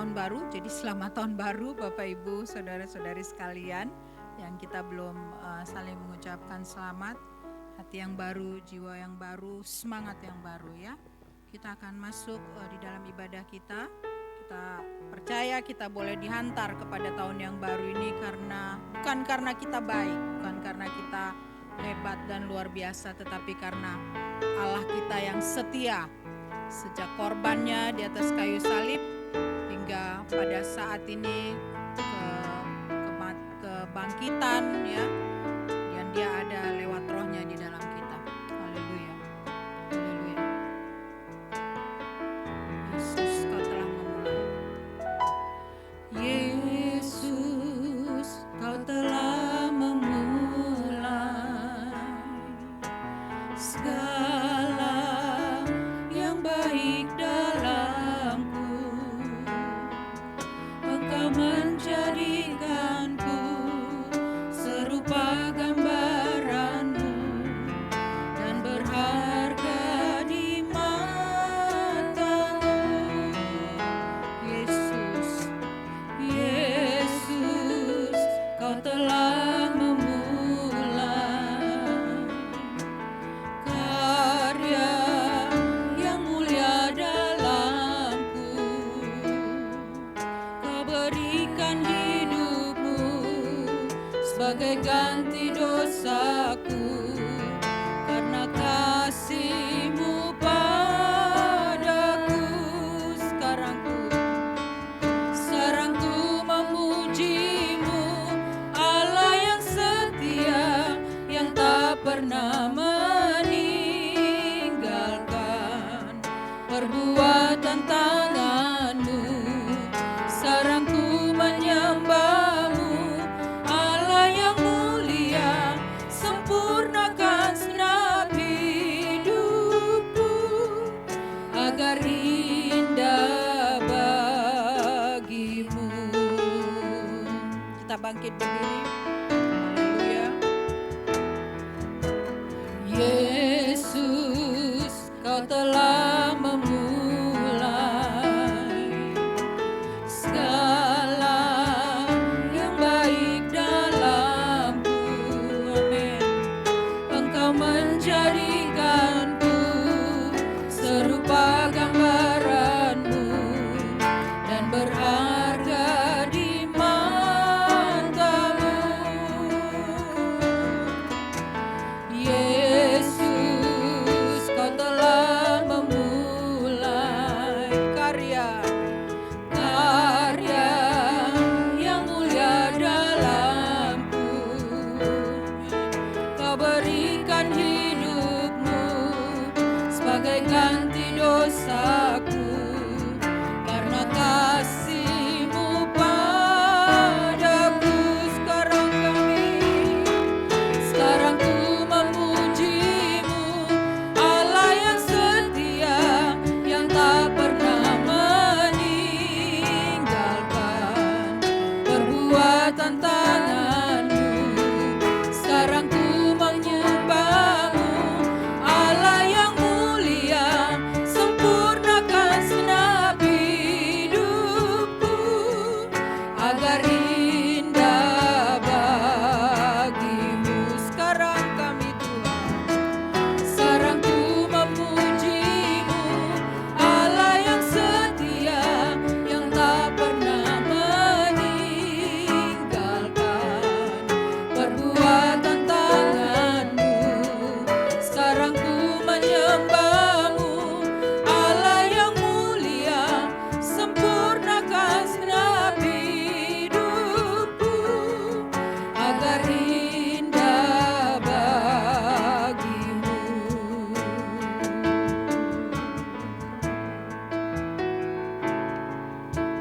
tahun baru. Jadi selamat tahun baru Bapak Ibu, saudara-saudari sekalian yang kita belum saling mengucapkan selamat. Hati yang baru, jiwa yang baru, semangat yang baru ya. Kita akan masuk di dalam ibadah kita. Kita percaya kita boleh dihantar kepada tahun yang baru ini bukan karena kita baik, bukan karena kita hebat dan luar biasa, tetapi karena Allah kita yang setia. Sejak korbannya di atas kayu salib hingga pada saat ini kebangkitan ya, dan dia ada lewat rohnya di dalam kita. Haleluya, haleluya. Yesus, kau telah memulai. Yesus, kau telah memulai segala yang baik dalamku. Engkau menjadikanku serupa gambaranmu dan berharga di matamu. Yesus, Yesus, kau telah memulai karya yang mulia dalamku. Kau berikan hidupmu sebagai ganti dosaku, karena kasih-Mu padaku. Sekarang ku memuji-Mu, Allah yang setia, yang tak pernah meninggalkan perbuatan tangan-Mu. Sekarang ku menyembah-Mu, Allah yang mulia, sempurnakan segenap hidupku agar indah bagi-Mu. Kita bangkit berdiri. Haleluya. Yesus, kau telah memulai segala yang baik dalamku. Amin. Engkau menjadikanku serupa gambaran-Mu dan berharga di matamu. Yesus, kau telah memulai karya yang mulia dalamku. Kau berikan hidupmu sebagai ganti dosaku, karena kasih-Mu padaku. Sekarang ku memuji-Mu, Allah yang setia, yang tak pernah meninggalkan perbuatan tangan-Mu. Sekarang ku menyembah-Mu, Allah yang mulia, sempurnakan segenap hidupku agar indah bagi-Mu. Sekarang kami Tuhan, sekarang ku memuji-Mu, Allah yang setia, yang tak pernah meninggalkan perbuatan tangan-Mu. Sekarang ku menyembah-Mu, Allah yang mulia, sempurnakan segenap hidupku agar indah bagi-Mu.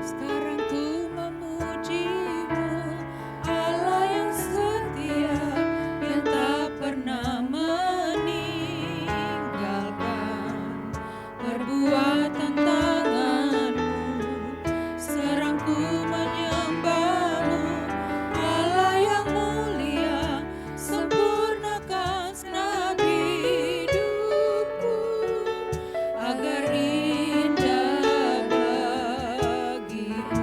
Sekarang ku memuji-Mu, Allah yang setia, yang tak pernah meninggalkan perbuatan tangan-Mu. Sekarang ku menyembah-Mu, Allah yang mulia, sempurnakan segenap hidupku agar indah bagi-Mu.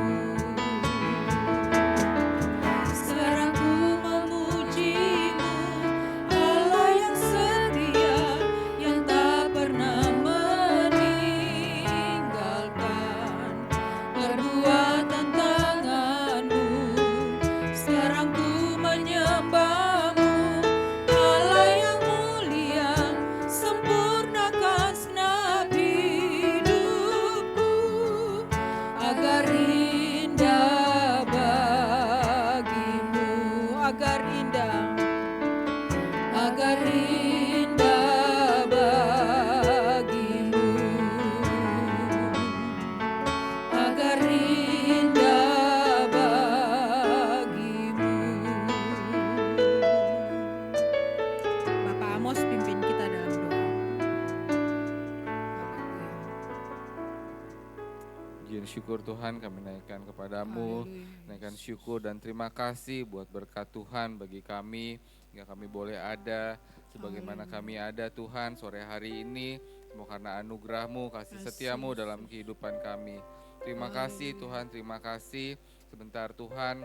syukur Tuhan kami naikkan kepadamu, naikkan syukur dan terima kasih buat berkat Tuhan bagi kami, hingga kami boleh ada sebagaimana kami ada Tuhan sore hari ini, semua karena anugerah-Mu, kasih setia-Mu dalam kehidupan kami. Terima kasih Tuhan, terima kasih. Sebentar Tuhan,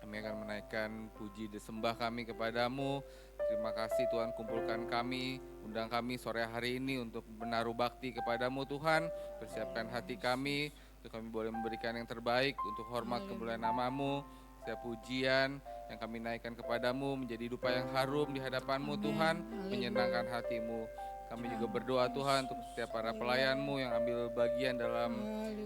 kami akan menaikkan puji dan sembah kami kepadamu. Terima kasih Tuhan, kumpulkan kami, undang kami sore hari ini untuk menaruh bakti kepadamu Tuhan. Persiapkan hati kami, untuk kami boleh memberikan yang terbaik untuk hormat kemuliaan namamu. Setiap pujian yang kami naikkan kepadamu menjadi dupa yang harum di hadapanmu Tuhan, menyenangkan hatimu. Kami juga berdoa Tuhan untuk setiap para pelayanmu yang ambil bagian dalam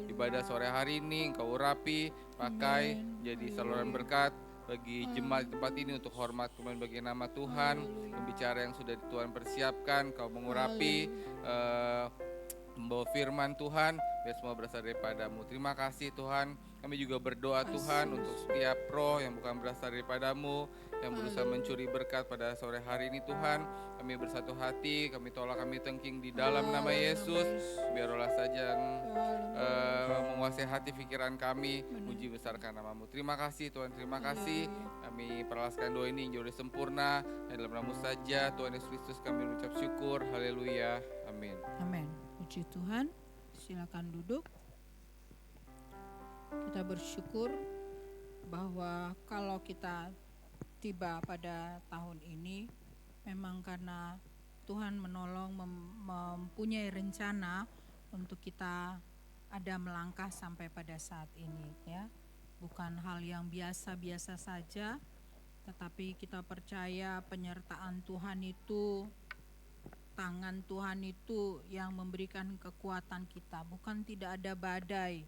ibadah sore hari ini. Engkau urapi, pakai, jadi saluran berkat bagi jemaat di tempat ini untuk hormat kemuliaan bagi nama Tuhan. Pembicara yang sudah Tuhan persiapkan, Kau mengurapi, membawa firman Tuhan, biar semua berasal daripadamu. Terima kasih Tuhan. Kami juga berdoa Tuhan untuk setiap roh yang bukan berasal daripadamu, yang berusaha mencuri berkat pada sore hari ini Tuhan. Kami bersatu hati, kami tolak, kami tengking di dalam nama Yesus. Biarlah saja yang menguasai hati pikiran kami, puji besarkan namamu. Terima kasih Tuhan, terima kasih. Kami perlaskan doa ini yang jauh sempurna, dalam namamu saja Tuhan Yesus Kristus kami mengucap syukur. Haleluya, amin. Amin. Puji Tuhan, silakan duduk. Kita bersyukur bahwa kalau kita tiba pada tahun ini memang karena Tuhan menolong, mempunyai rencana untuk kita ada melangkah sampai pada saat ini ya. Bukan hal yang biasa-biasa saja, tetapi kita percaya penyertaan Tuhan itu, tangan Tuhan itu yang memberikan kekuatan kita. Bukan tidak ada badai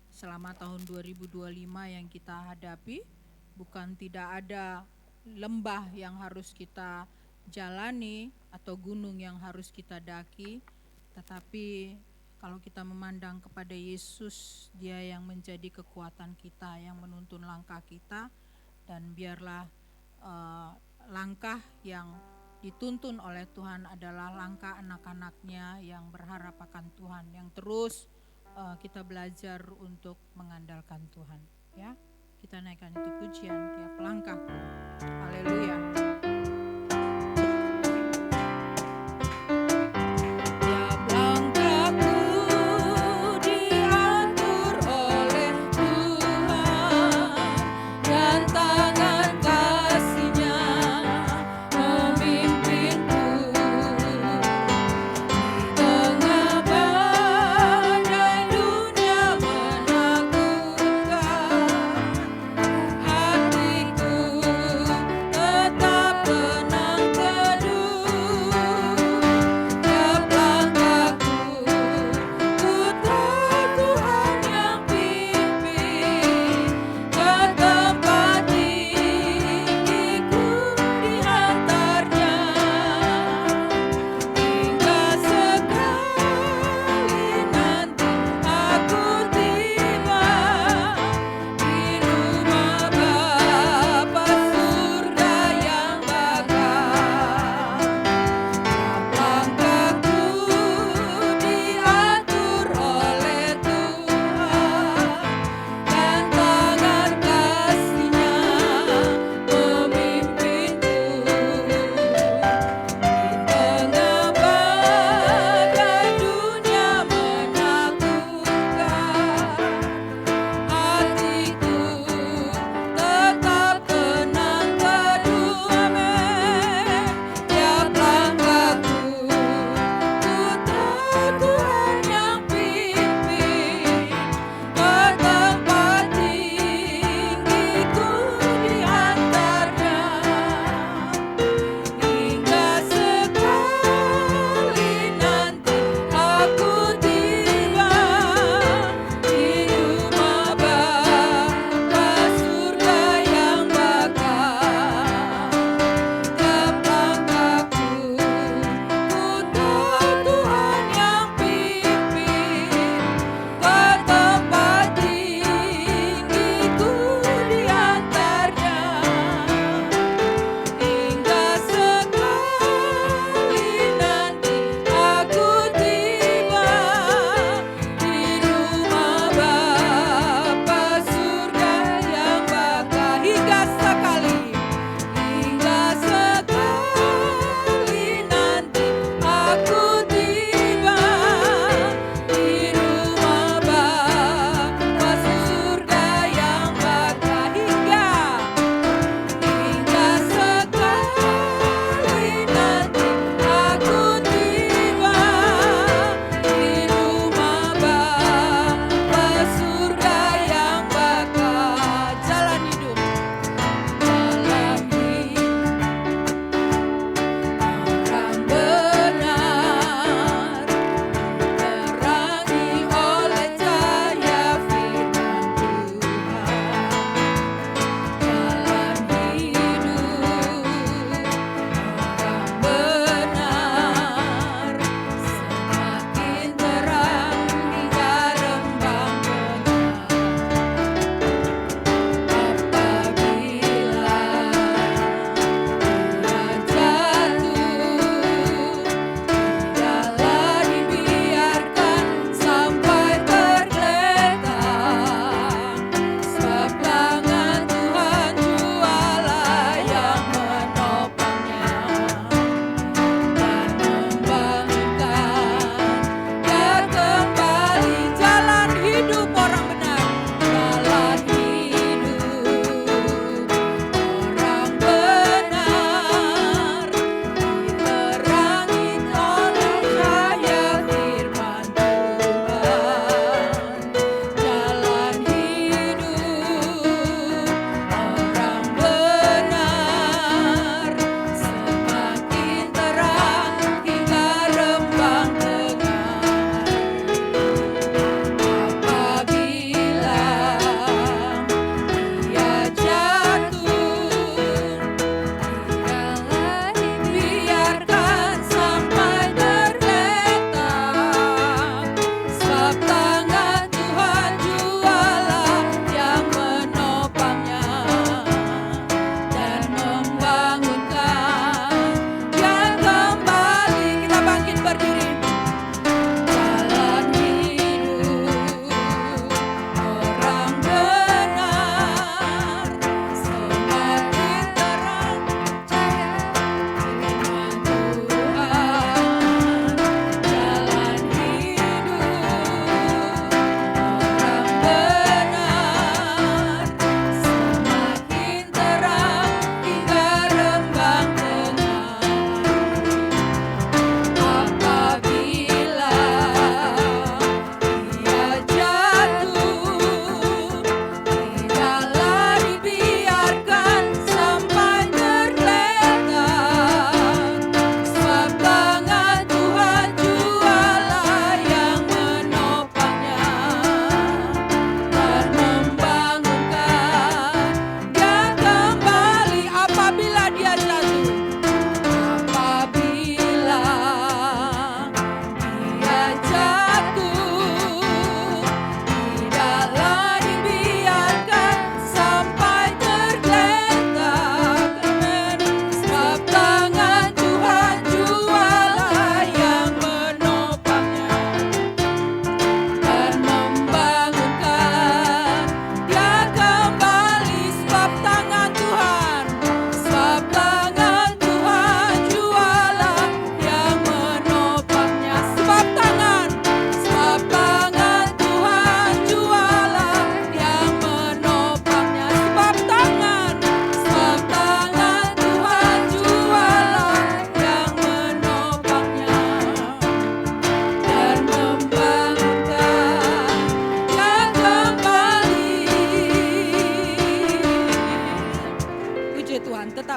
selama tahun 2025 yang kita hadapi, bukan tidak ada lembah yang harus kita jalani atau gunung yang harus kita daki, tetapi kalau kita memandang kepada Yesus, Dia yang menjadi kekuatan kita, yang menuntun langkah kita, dan biarlah langkah yang dituntun oleh Tuhan adalah langkah anak-anaknya yang berharap akan Tuhan, yang terus kita belajar untuk mengandalkan Tuhan ya. Kita naikkan itu pujian tiap langkah. Haleluya. Tetap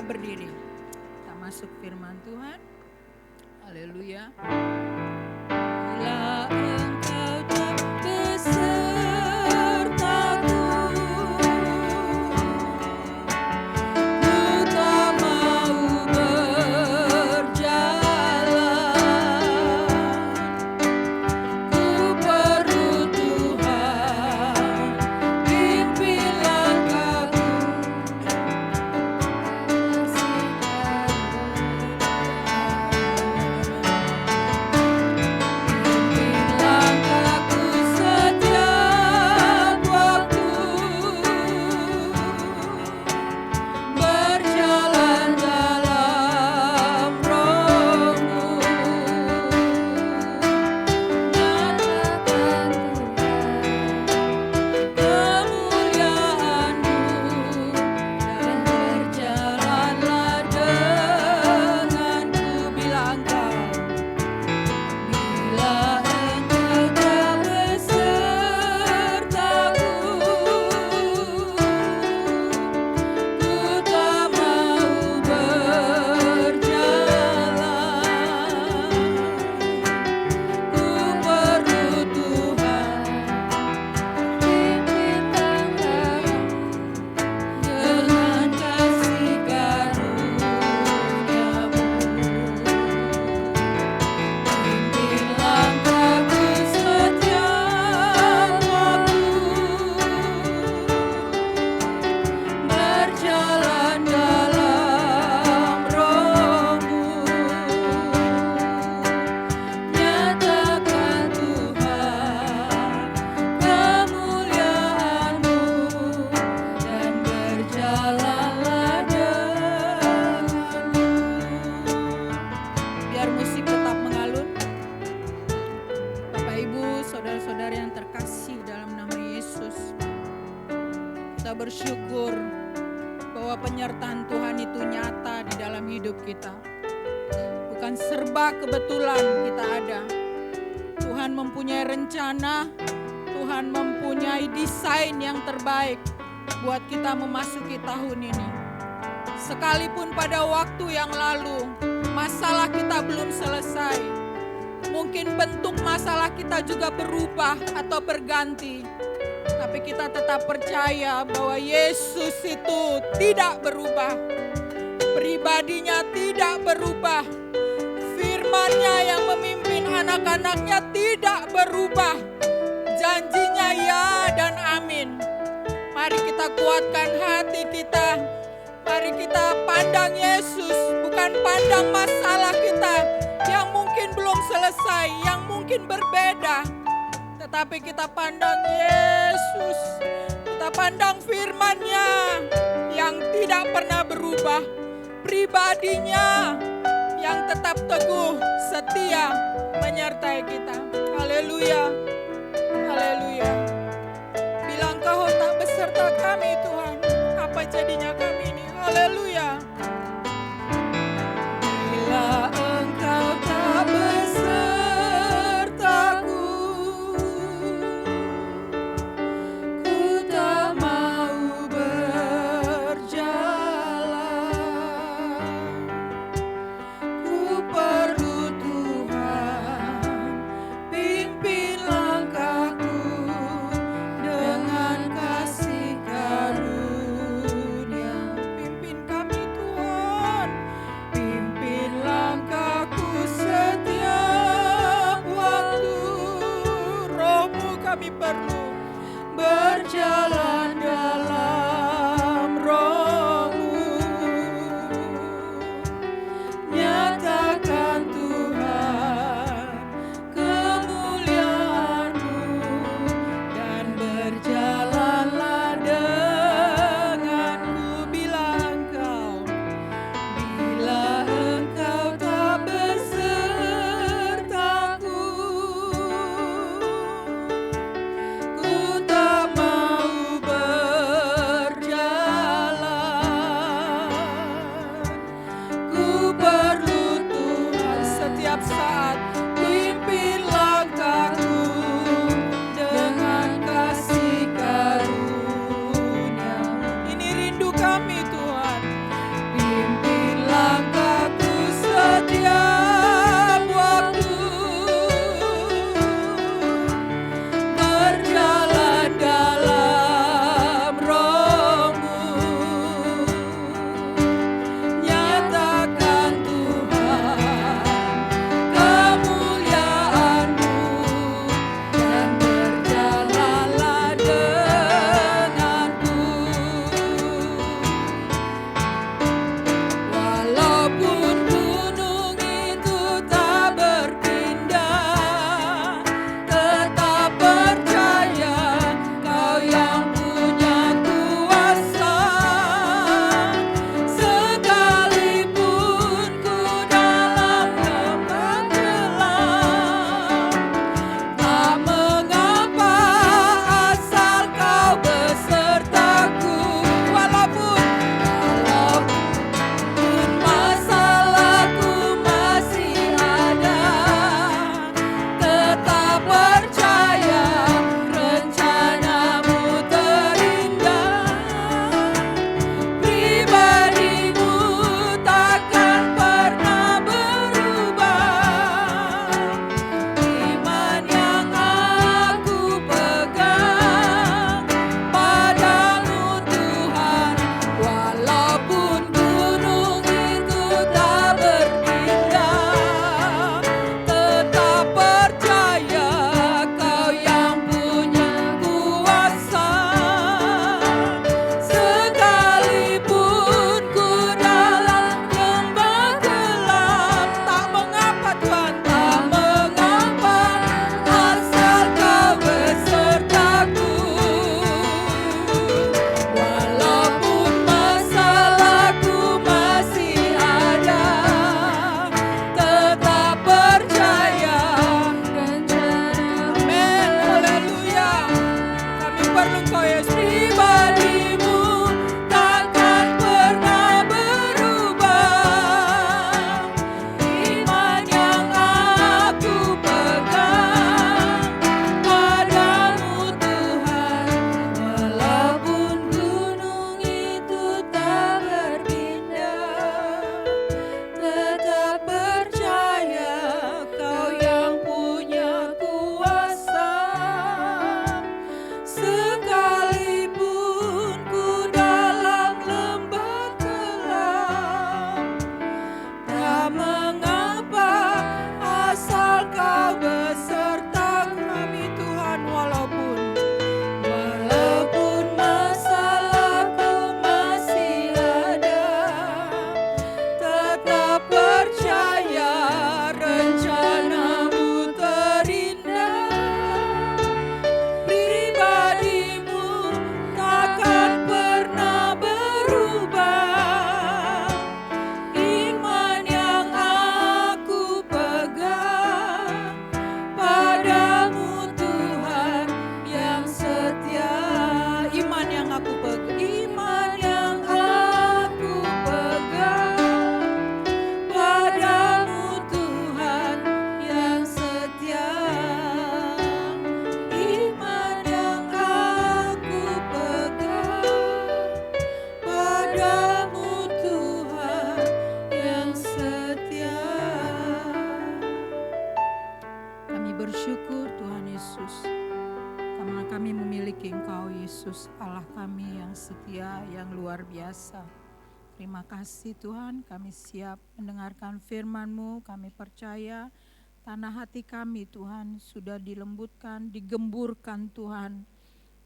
tetap berdiri. Kita masuk firman Tuhan. Haleluya. Bila Engkau tak besertaku, ku tak mau berjalan. Ku perlu Tuhan, pimpin langkahku. Bersyukur bahwa penyertaan Tuhan itu nyata di dalam hidup kita. Bukan serba kebetulan kita ada. Tuhan mempunyai rencana, Tuhan mempunyai desain yang terbaik buat kita memasuki tahun ini. Sekalipun pada waktu yang lalu masalah kita belum selesai, mungkin bentuk masalah kita juga berubah atau berganti. Tapi kita tetap percaya bahwa Yesus itu tidak berubah. Pribadinya tidak berubah. Firman-Nya yang memimpin anak-anaknya tidak berubah. Janjinya ya dan amin. Mari kita kuatkan hati kita. Mari kita pandang Yesus, bukan pandang masalah kita yang mungkin belum selesai, yang mungkin berbeda. Tetapi kita pandang Yesus, kita pandang firman-Nya yang tidak pernah berubah, pribadinya yang tetap teguh, setia menyertai kita. Haleluya, haleluya. Bila Engkau tak beserta kami Tuhan, apa jadinya kami ini? Haleluya. Bila Engkau tak besertaku, kami perlu berjalan dalam Roh-Mu. Nyatakan Tuhan kemuliaan-Mu dan berjalanlah denganku. Bila Engkau tak besertaku, kami Tuhan, Dia yang luar biasa. Terima kasih Tuhan, kami siap mendengarkan firman-Mu, kami percaya tanah hati kami Tuhan sudah dilembutkan, digemburkan Tuhan,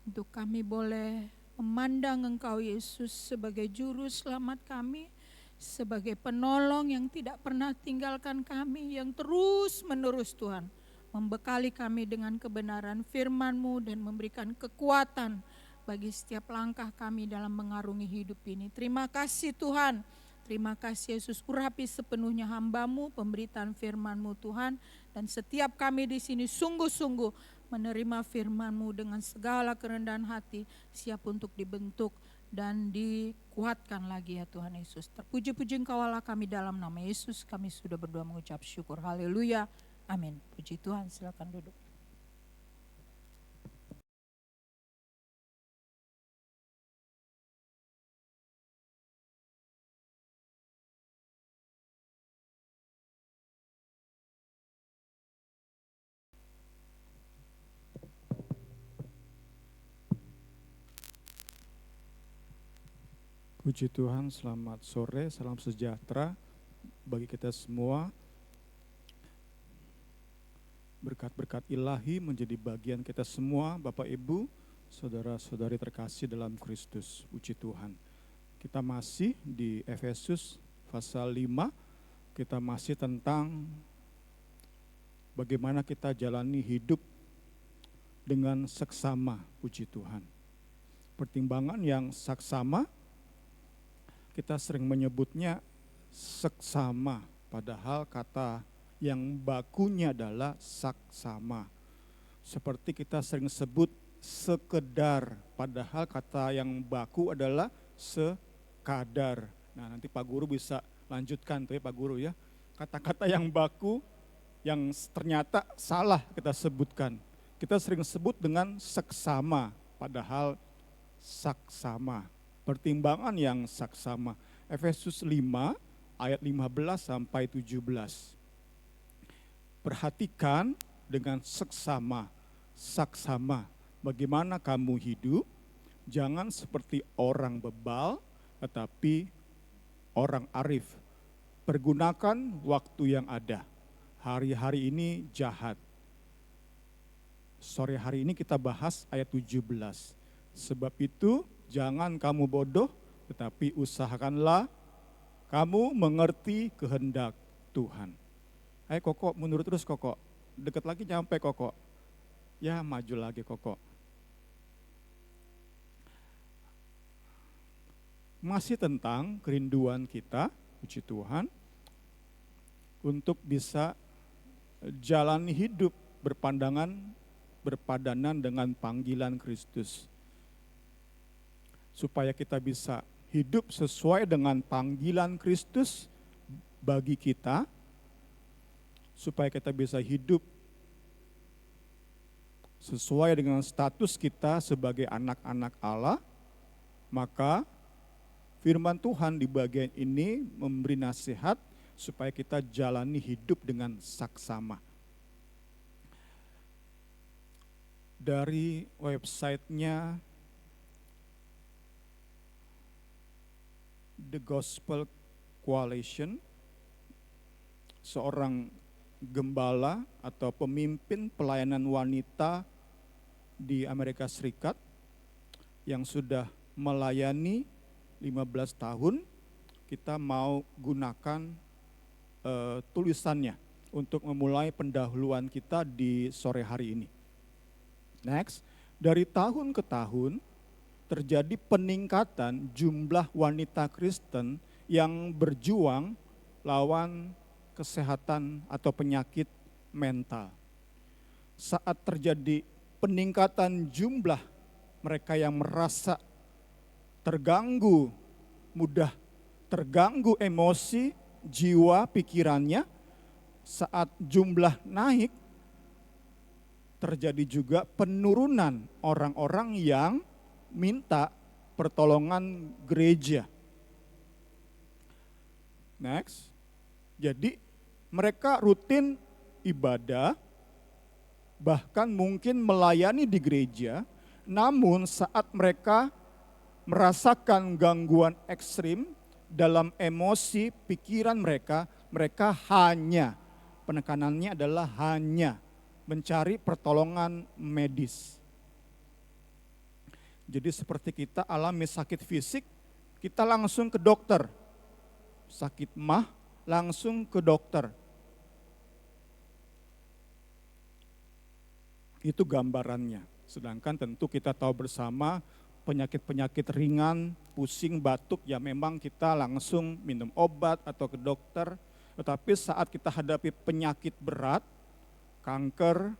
untuk kami boleh memandang Engkau Yesus sebagai juru selamat kami, sebagai penolong yang tidak pernah tinggalkan kami, yang terus menerus Tuhan membekali kami dengan kebenaran firman-Mu dan memberikan kekuatan bagi setiap langkah kami dalam mengarungi hidup ini. Terima kasih Tuhan, terima kasih Yesus, urapi sepenuhnya hamba-Mu pemberitaan firman-Mu Tuhan, dan setiap kami di sini sungguh-sungguh menerima firman-Mu dengan segala kerendahan hati, siap untuk dibentuk dan dikuatkan lagi ya Tuhan Yesus. Terpuji-puji Engkau Allah kami, dalam nama Yesus kami sudah berdoa mengucap syukur. Haleluya, amin. Puji Tuhan, silakan duduk. Puji Tuhan, selamat sore, salam sejahtera bagi kita semua. Berkat-berkat ilahi menjadi bagian kita semua, Bapak Ibu, saudara-saudari terkasih dalam Kristus. Puji Tuhan. Kita masih di Efesus pasal 5, kita masih tentang bagaimana kita jalani hidup dengan seksama, puji Tuhan. Pertimbangan yang saksama, kita sering menyebutnya seksama, padahal kata yang bakunya adalah saksama. Seperti kita sering sebut sekedar, padahal kata yang baku adalah sekadar. Nah, nanti Pak Guru bisa lanjutkan tuh ya Pak Guru ya. Kata-kata yang baku yang ternyata salah kita sebutkan. Kita sering sebut dengan seksama, padahal saksama. Pertimbangan yang saksama. Efesus 5 ayat 15 sampai 17. Perhatikan dengan seksama, saksama. Bagaimana kamu hidup? Jangan seperti orang bebal, tetapi orang arif. Pergunakan waktu yang ada. Hari-hari ini jahat. Sore hari ini kita bahas ayat 17. Sebab itu jangan kamu bodoh, tetapi usahakanlah kamu mengerti kehendak Tuhan. Ayo Koko, mundur terus Koko. Dekat lagi nyampe Koko. Ya maju lagi Koko. Masih tentang kerinduan kita, puji Tuhan, untuk bisa jalani hidup berpadanan dengan panggilan Kristus. Supaya kita bisa hidup sesuai dengan panggilan Kristus bagi kita, supaya kita bisa hidup sesuai dengan status kita sebagai anak-anak Allah, maka firman Tuhan di bagian ini memberi nasihat supaya kita jalani hidup dengan saksama. Dari websitenya The Gospel Coalition, seorang gembala atau pemimpin pelayanan wanita di Amerika Serikat yang sudah melayani 15 tahun, kita mau gunakan tulisannya untuk memulai pendahuluan kita di sore hari ini. Next, dari tahun ke tahun terjadi peningkatan jumlah wanita Kristen yang berjuang lawan kesehatan atau penyakit mental. Saat terjadi peningkatan jumlah mereka yang merasa terganggu, mudah terganggu emosi, jiwa, pikirannya, saat jumlah naik, terjadi juga penurunan orang-orang yang minta pertolongan gereja. Next, jadi mereka rutin ibadah, bahkan mungkin melayani di gereja, namun saat mereka merasakan gangguan ekstrim dalam emosi, pikiran mereka, mereka hanya, penekanannya adalah hanya mencari pertolongan medis. Jadi seperti kita alami sakit fisik, kita langsung ke dokter. Sakit mah, langsung ke dokter. Itu gambarannya. Sedangkan tentu kita tahu bersama penyakit-penyakit ringan, pusing, batuk, ya memang kita langsung minum obat atau ke dokter. Tetapi saat kita hadapi penyakit berat, kanker,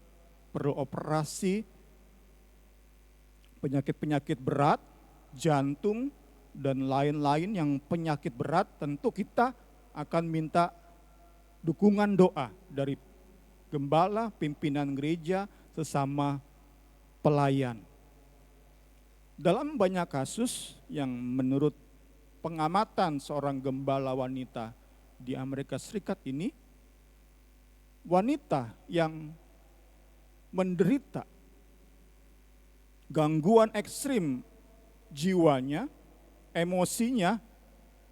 perlu operasi, penyakit-penyakit berat, jantung, dan lain-lain yang penyakit berat, tentu kita akan minta dukungan doa dari gembala, pimpinan gereja, sesama pelayan. Dalam banyak kasus yang menurut pengamatan seorang gembala wanita di Amerika Serikat ini, wanita yang menderita gangguan ekstrim jiwanya, emosinya,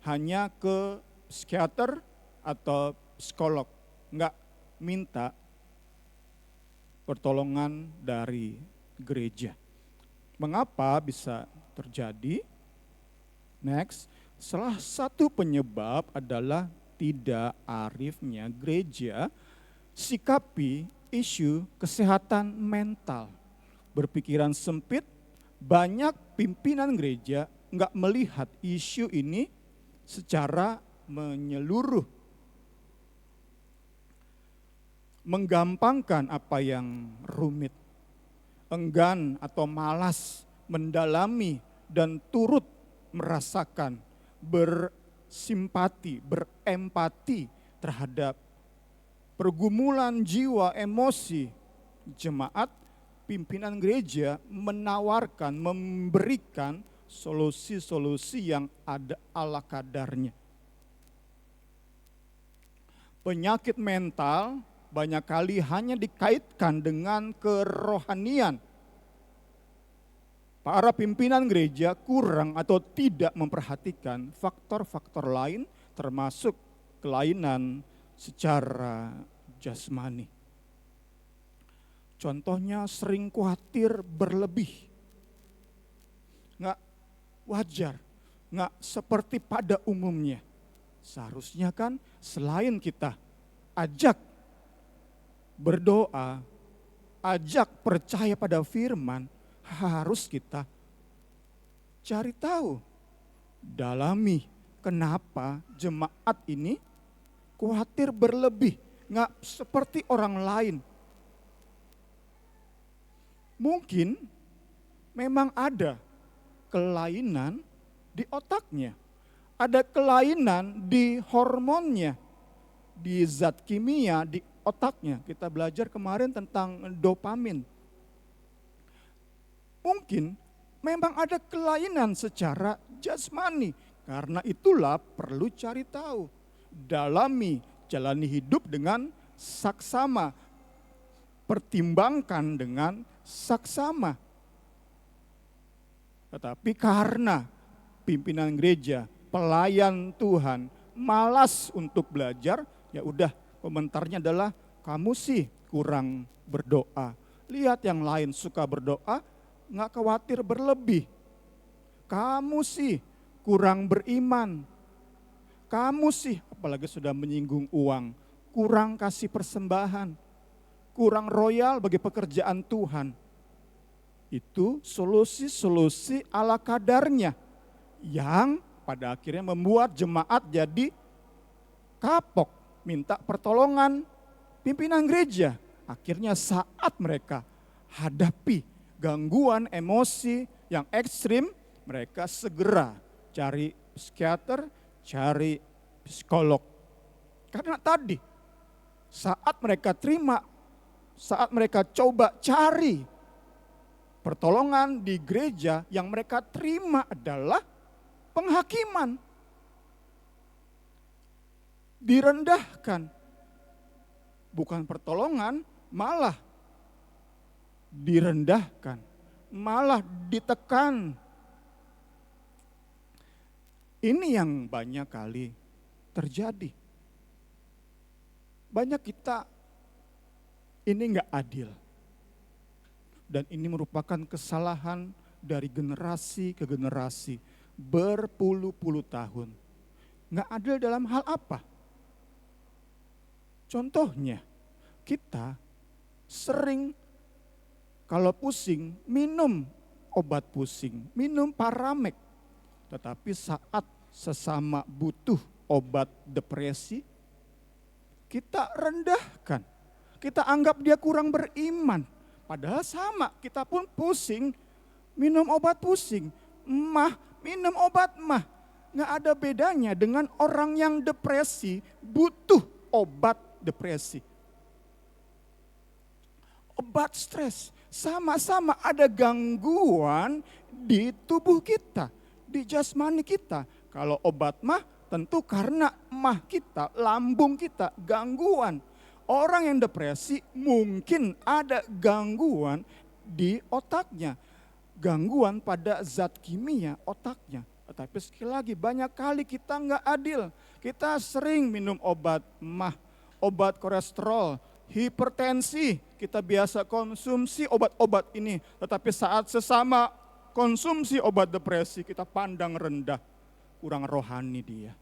hanya ke psikiater atau psikolog, enggak minta pertolongan dari gereja. Mengapa bisa terjadi? Next, salah satu penyebab adalah tidak arifnya gereja sikapi isu kesehatan mental. Berpikiran sempit, banyak pimpinan gereja enggak melihat isu ini secara menyeluruh. Menggampangkan apa yang rumit. Enggan atau malas mendalami dan turut merasakan, bersimpati, berempati terhadap pergumulan jiwa emosi jemaat. Pimpinan gereja menawarkan, memberikan solusi-solusi yang ada ala kadarnya. Penyakit mental banyak kali hanya dikaitkan dengan kerohanian. Para pimpinan gereja kurang atau tidak memperhatikan faktor-faktor lain termasuk kelainan secara jasmani. Contohnya sering khawatir berlebih. Nggak wajar, nggak seperti pada umumnya. Seharusnya kan selain kita ajak berdoa, ajak percaya pada firman, harus kita cari tahu, dalami kenapa jemaat ini khawatir berlebih, nggak seperti orang lain. Mungkin memang ada kelainan di otaknya, ada kelainan di hormonnya, di zat kimia di otaknya. Kita belajar kemarin tentang dopamin. Mungkin memang ada kelainan secara jasmani. Karena itulah perlu cari tahu. Dalami, jalani hidup dengan saksama. Pertimbangkan dengan saksama. Tetapi karena pimpinan gereja, pelayan Tuhan, malas untuk belajar, ya udah, komentarnya adalah kamu sih kurang berdoa. Lihat yang lain suka berdoa, nggak khawatir berlebih. Kamu sih kurang beriman. Kamu sih, apalagi sudah menyinggung uang, kurang kasih persembahan, kurang royal bagi pekerjaan Tuhan. Itu solusi-solusi ala kadarnya yang pada akhirnya membuat jemaat jadi kapok, minta pertolongan pimpinan gereja. Akhirnya saat mereka hadapi gangguan emosi yang ekstrim, mereka segera cari psikiater, cari psikolog. Karena tadi saat mereka terima, saat mereka coba cari pertolongan di gereja, yang mereka terima adalah penghakiman. Direndahkan, bukan pertolongan, malah direndahkan, malah ditekan. Ini yang banyak kali terjadi. Banyak kita ini nggak adil. Dan ini merupakan kesalahan dari generasi ke generasi berpuluh-puluh tahun. Nggak adil dalam hal apa? Contohnya, kita sering kalau pusing minum obat pusing, minum Paramek. Tetapi saat sesama butuh obat depresi, kita rendahkan. Kita anggap dia kurang beriman. Padahal sama, kita pun pusing, minum obat pusing. Mah, minum obat mah. Nggak ada bedanya dengan orang yang depresi, butuh obat depresi. Obat stres, sama-sama ada gangguan di tubuh kita, di jasmani kita. Kalau obat mah tentu karena mah kita, lambung kita, gangguan. Orang yang depresi mungkin ada gangguan di otaknya. Gangguan pada zat kimia otaknya. Tapi sekali lagi banyak kali kita nggak adil. Kita sering minum obat mah, obat kolesterol, hipertensi. Kita biasa konsumsi obat-obat ini. Tetapi saat sesama konsumsi obat depresi kita pandang rendah. Kurang rohani dia.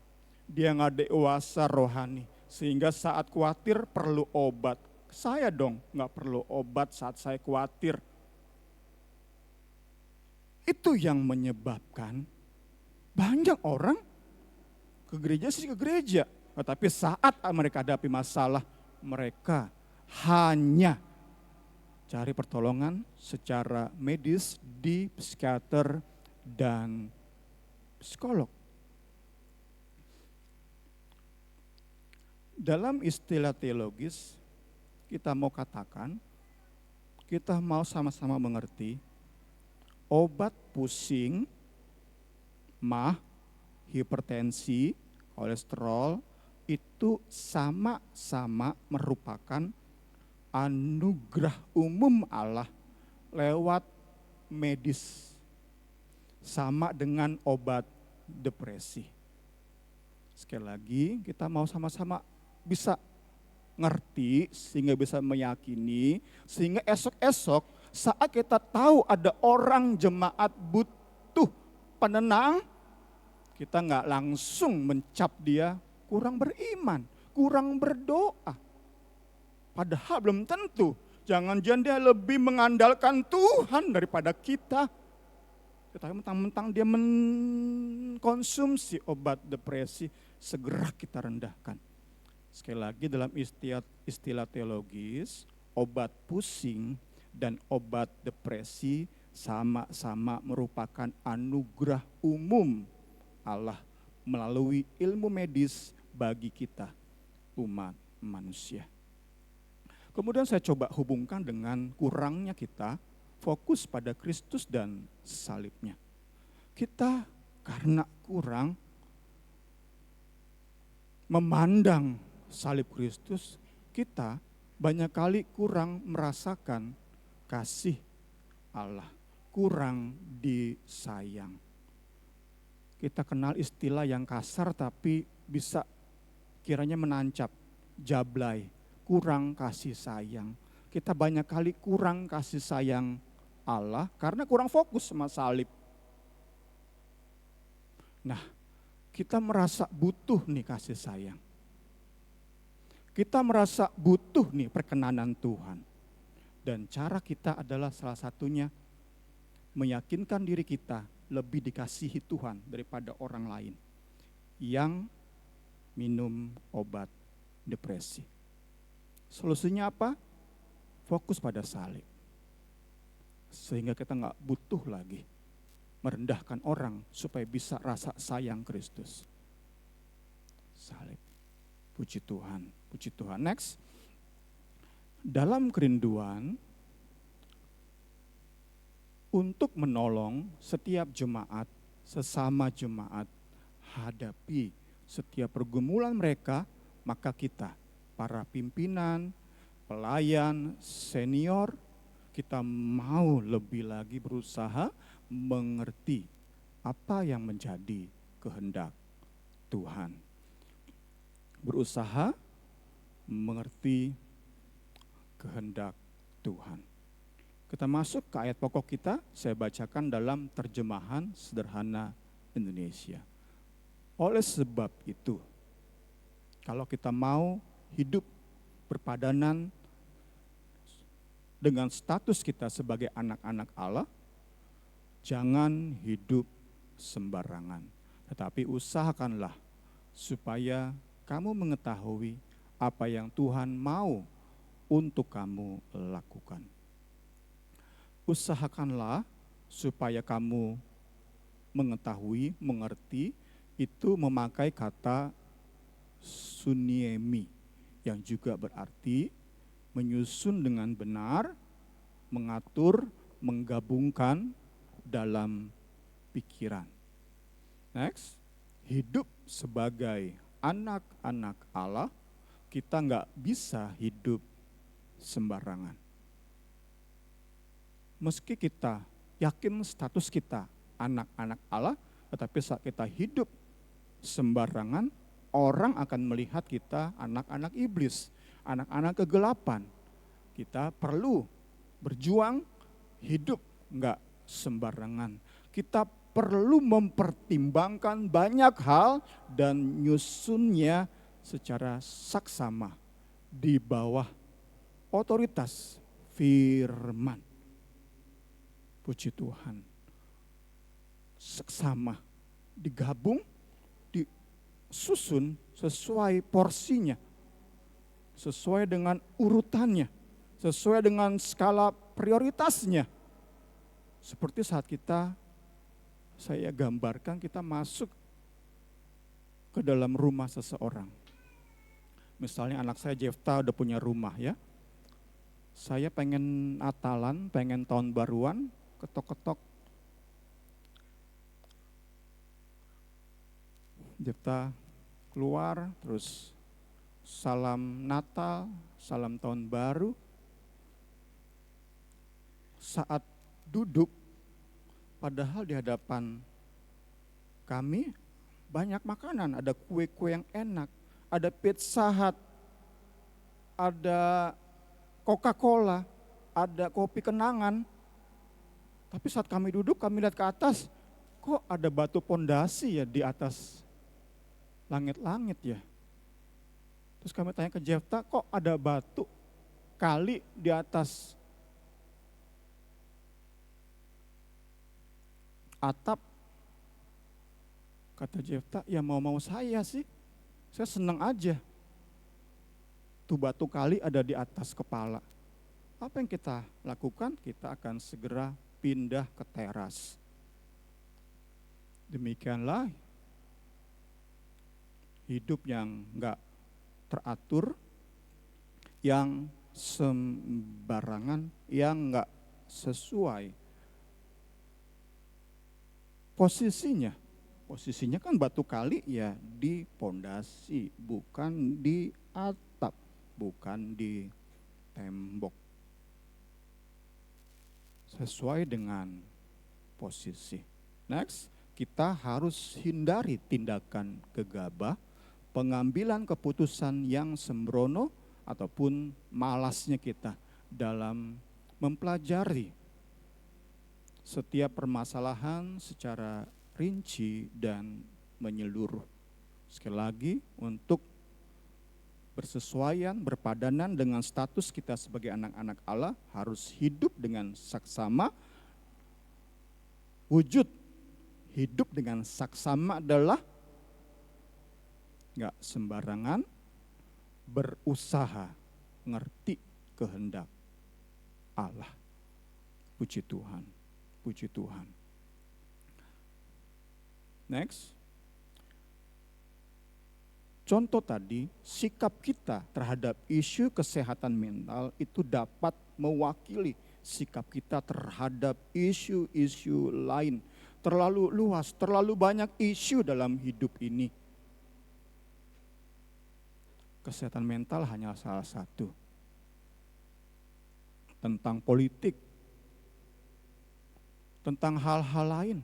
Dia nggak dewasa rohani. Sehingga saat khawatir perlu obat. Saya dong nggak perlu obat saat saya khawatir. Itu yang menyebabkan banyak orang ke gereja sih ke gereja. Tetapi saat mereka hadapi masalah, mereka hanya cari pertolongan secara medis di psikiater dan psikolog. Dalam istilah teologis, kita mau katakan, kita mau sama-sama mengerti, obat pusing, mah, hipertensi, kolesterol, itu sama-sama merupakan anugerah umum Allah lewat medis. Sama dengan obat depresi. Sekali lagi, kita mau sama-sama bisa ngerti, sehingga bisa meyakini, sehingga esok-esok saat kita tahu ada orang jemaat butuh penenang, kita nggak langsung mencap dia kurang beriman, kurang berdoa. Padahal belum tentu, jangan-jangan dia lebih mengandalkan Tuhan daripada kita. Tetapi mentang-mentang dia mengkonsumsi obat depresi, segera kita rendahkan. Sekali lagi dalam istilah teologis, obat pusing dan obat depresi sama-sama merupakan anugerah umum Allah melalui ilmu medis bagi kita umat manusia. Kemudian saya coba hubungkan dengan kurangnya kita fokus pada Kristus dan salibnya. Kita karena kurang memandang salib Kristus, kita banyak kali kurang merasakan kasih Allah, kurang disayang. Kita kenal istilah yang kasar tapi bisa kiranya menancap, jablay, kurang kasih sayang. Kita banyak kali kurang kasih sayang Allah karena kurang fokus sama salib. Nah, kita merasa butuh nih kasih sayang. Kita merasa butuh nih perkenanan Tuhan. Dan cara kita adalah salah satunya meyakinkan diri kita lebih dikasihi Tuhan daripada orang lain yang minum obat depresi. Solusinya apa? Fokus pada salib. Sehingga kita nggak butuh lagi merendahkan orang supaya bisa rasa sayang Kristus. Salib. Puji Tuhan, puji Tuhan. Next. Dalam kerinduan untuk menolong setiap jemaat, sesama jemaat hadapi setiap pergumulan mereka, maka kita, para pimpinan, pelayan, senior, kita mau lebih lagi berusaha mengerti apa yang menjadi kehendak Tuhan. Berusaha mengerti kehendak Tuhan. Kita masuk ke ayat pokok kita, saya bacakan dalam terjemahan sederhana Indonesia. Oleh sebab itu, kalau kita mau hidup berpadanan dengan status kita sebagai anak-anak Allah, jangan hidup sembarangan. Tetapi usahakanlah supaya kamu mengetahui apa yang Tuhan mau untuk kamu lakukan. Usahakanlah supaya kamu mengetahui, mengerti, itu memakai kata suniemi, yang juga berarti menyusun dengan benar, mengatur, menggabungkan dalam pikiran. Next, hidup sebagai anak-anak Allah, kita nggak bisa hidup sembarangan. Meski kita yakin status kita anak-anak Allah, tetapi saat kita hidup sembarangan, orang akan melihat kita anak-anak iblis, anak-anak kegelapan. Kita perlu berjuang, hidup nggak sembarangan. Kita perlu mempertimbangkan banyak hal dan nyusunnya secara saksama di bawah otoritas firman. Puji Tuhan. Seksama, digabung, disusun sesuai porsinya, sesuai dengan urutannya, sesuai dengan skala prioritasnya. Seperti saat saya gambarkan kita masuk ke dalam rumah seseorang. Misalnya anak saya Jefta udah punya rumah ya. Saya pengen Natalan, pengen tahun baruan, ketok-ketok. Jefta keluar, terus salam Natal, salam tahun baru. Saat duduk, padahal di hadapan kami banyak makanan, ada kue-kue yang enak, ada Pizza Hut, ada Coca-Cola, ada kopi kenangan. Tapi saat kami duduk, kami lihat ke atas, kok ada batu pondasi ya di atas langit-langit ya. Terus kami tanya ke Jefta, kok ada batu kali di atas atap? Kata Jefta, ya mau-mau saya sih, saya senang aja. Tuh batu kali ada di atas kepala. Apa yang kita lakukan? Kita akan segera pindah ke teras. Demikianlah hidup yang enggak teratur, yang sembarangan, yang enggak sesuai posisinya. Posisinya kan batu kali ya di pondasi, bukan di atap, bukan di tembok. Sesuai dengan posisi. Next, kita harus hindari tindakan gegabah, pengambilan keputusan yang sembrono ataupun malasnya kita dalam mempelajari setiap permasalahan secara rinci dan menyeluruh. Sekali lagi, untuk bersesuaian, berpadanan dengan status kita sebagai anak-anak Allah, harus hidup dengan saksama. Wujud hidup dengan saksama adalah enggak sembarangan, berusaha ngerti kehendak Allah. Puji Tuhan, puji Tuhan. Next. Contoh tadi, sikap kita terhadap isu kesehatan mental itu dapat mewakili sikap kita terhadap isu-isu lain. Terlalu luas, terlalu banyak isu dalam hidup ini. Kesehatan mental hanya salah satu. Tentang politik, tentang hal-hal lain.